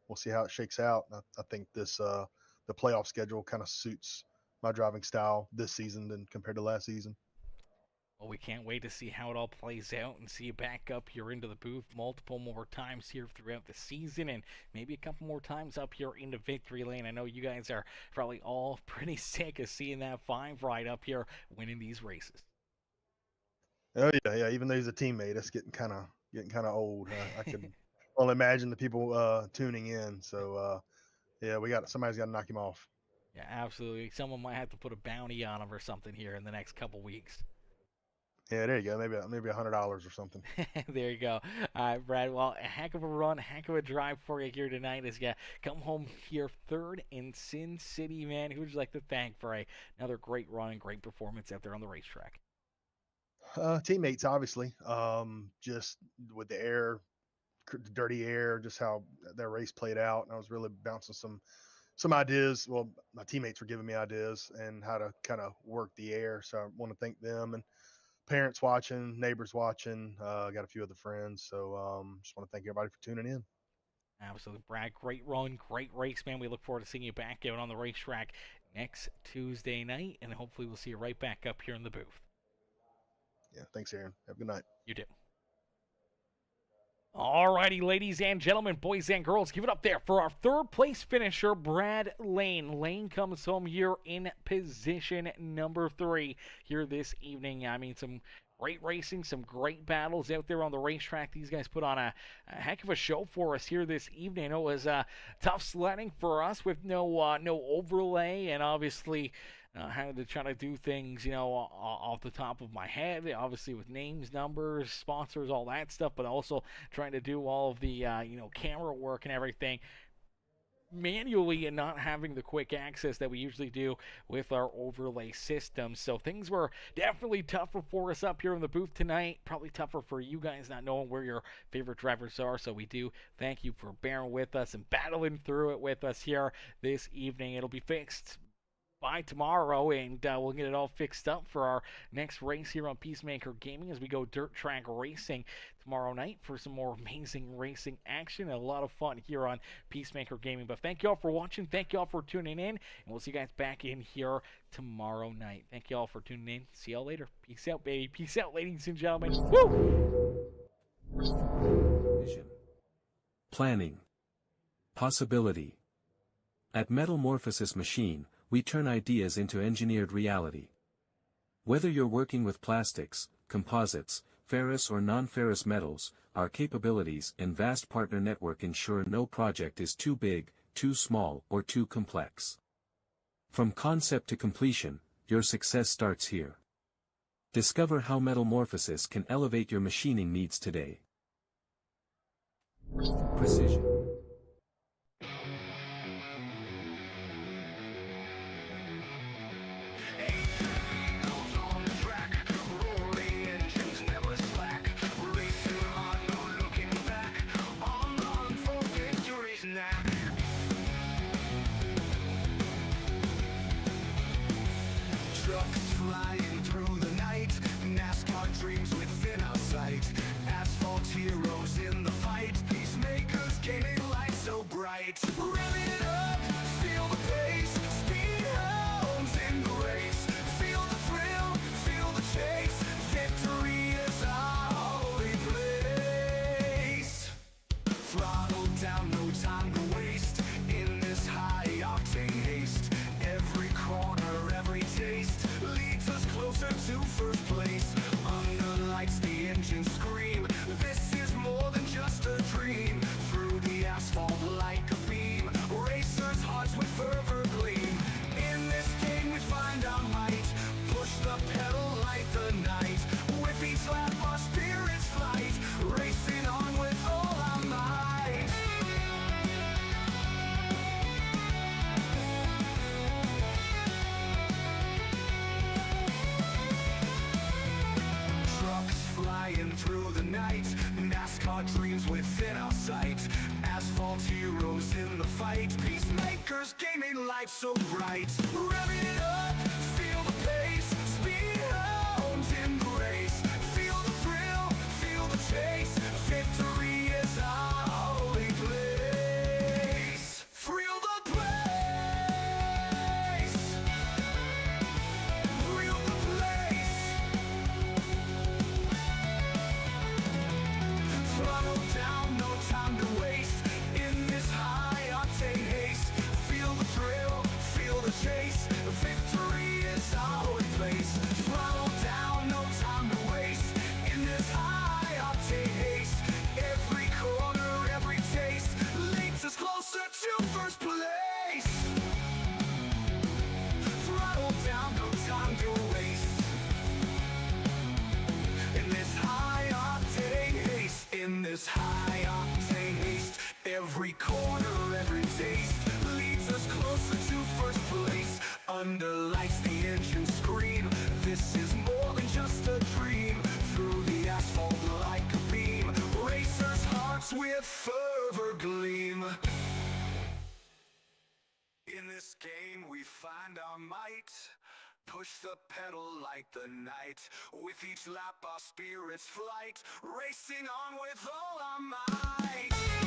we'll see how it shakes out. I think this the playoff schedule kind of suits my driving style this season than compared to last season. Well, we can't wait to see how it all plays out and see you back up here into the booth multiple more times here throughout the season, and maybe a couple more times up here into victory lane. I know you guys are probably all pretty sick of seeing that 5 right up here winning these races. Oh yeah. Even though he's a teammate, it's getting kind of old. I could only imagine the people tuning in. So yeah, somebody's got to knock him off. Yeah, absolutely. Someone might have to put a bounty on him or something here in the next couple weeks. Yeah, there you go. Maybe $100 or something. There you go. All right, Brad. Well, a heck of a run, a heck of a drive for you here tonight as you come home here third in Sin City, man. Who would you like to thank for another great run and great performance out there on the racetrack? Teammates, obviously. Just with the air, the dirty air, just how that race played out. And I was really bouncing some ideas. Well, my teammates were giving me ideas and how to kind of work the air. So I want to thank them, and parents watching, neighbors watching. Got a few other friends. So just want to thank everybody for tuning in. Absolutely, Brad. Great run, great race, man. We look forward to seeing you back out on the racetrack next Tuesday night, and hopefully we'll see you right back up here in the booth. Yeah, thanks, Aaron. Have a good night. You do. Alrighty, ladies and gentlemen, boys and girls, give it up there for our third place finisher, Brad Lane. Lane comes home here in position number 3 here this evening. I mean, some great racing, some great battles out there on the racetrack. These guys put on a heck of a show for us here this evening. It was tough sledding for us with no overlay, and obviously had to try to do things, off the top of my head, obviously with names, numbers, sponsors, all that stuff, but also trying to do all of the, camera work and everything manually and not having the quick access that we usually do with our overlay system. So things were definitely tougher for us up here in the booth tonight. Probably tougher for you guys not knowing where your favorite drivers are. So we do thank you for bearing with us and battling through it with us here this evening. It'll be fixed by tomorrow, and we'll get it all fixed up for our next race here on Peacemaker Gaming as we go dirt track racing tomorrow night for some more amazing racing action and a lot of fun here on Peacemaker Gaming. But thank you all for watching, thank you all for tuning in, and we'll see you guys back in here tomorrow night. Thank you all for tuning in. See y'all later. Peace out, baby. Peace out, ladies and gentlemen. Woo! Vision, planning, possibility. At Morphosis Machine, we turn ideas into engineered reality. Whether you're working with plastics, composites, ferrous or non-ferrous metals, our capabilities and vast partner network ensure no project is too big, too small, or too complex. From concept to completion, your success starts here. Discover how Morphosis can elevate your machining needs today. Precision. Trucks flying through the night, NASCAR dreams within our sight. Asphalt heroes in the fight, peacemakers gaining light so bright. Revving it up, feel the pace, speed hounds in the race. Feel the thrill, feel the chase, victory is our holy place. Throttle down, no time to waste, in this high-octane haste. Every corner, every taste leads us closer to first place. Under lights, the engines scream. This is more than just a dream. Through the asphalt like a beam, racers' hearts with fervor gleam. In this game we find our might. Push the pedal like the night. With each lap our spirits flight. Racing on with all our might. Trucks flying through the night, NASCAR dreams within our sight. Asphalt heroes in the fight, peacemakers gaining light so bright. Revving it up, feel the pace, speed hounds in the race. Feel the thrill, feel the chase, victory is our holy place. Thrill the place, thrill the place. eyes with fervor gleam. In this game we find our might, push the pedal like the night. With each lap our spirits flight, racing on with all our might.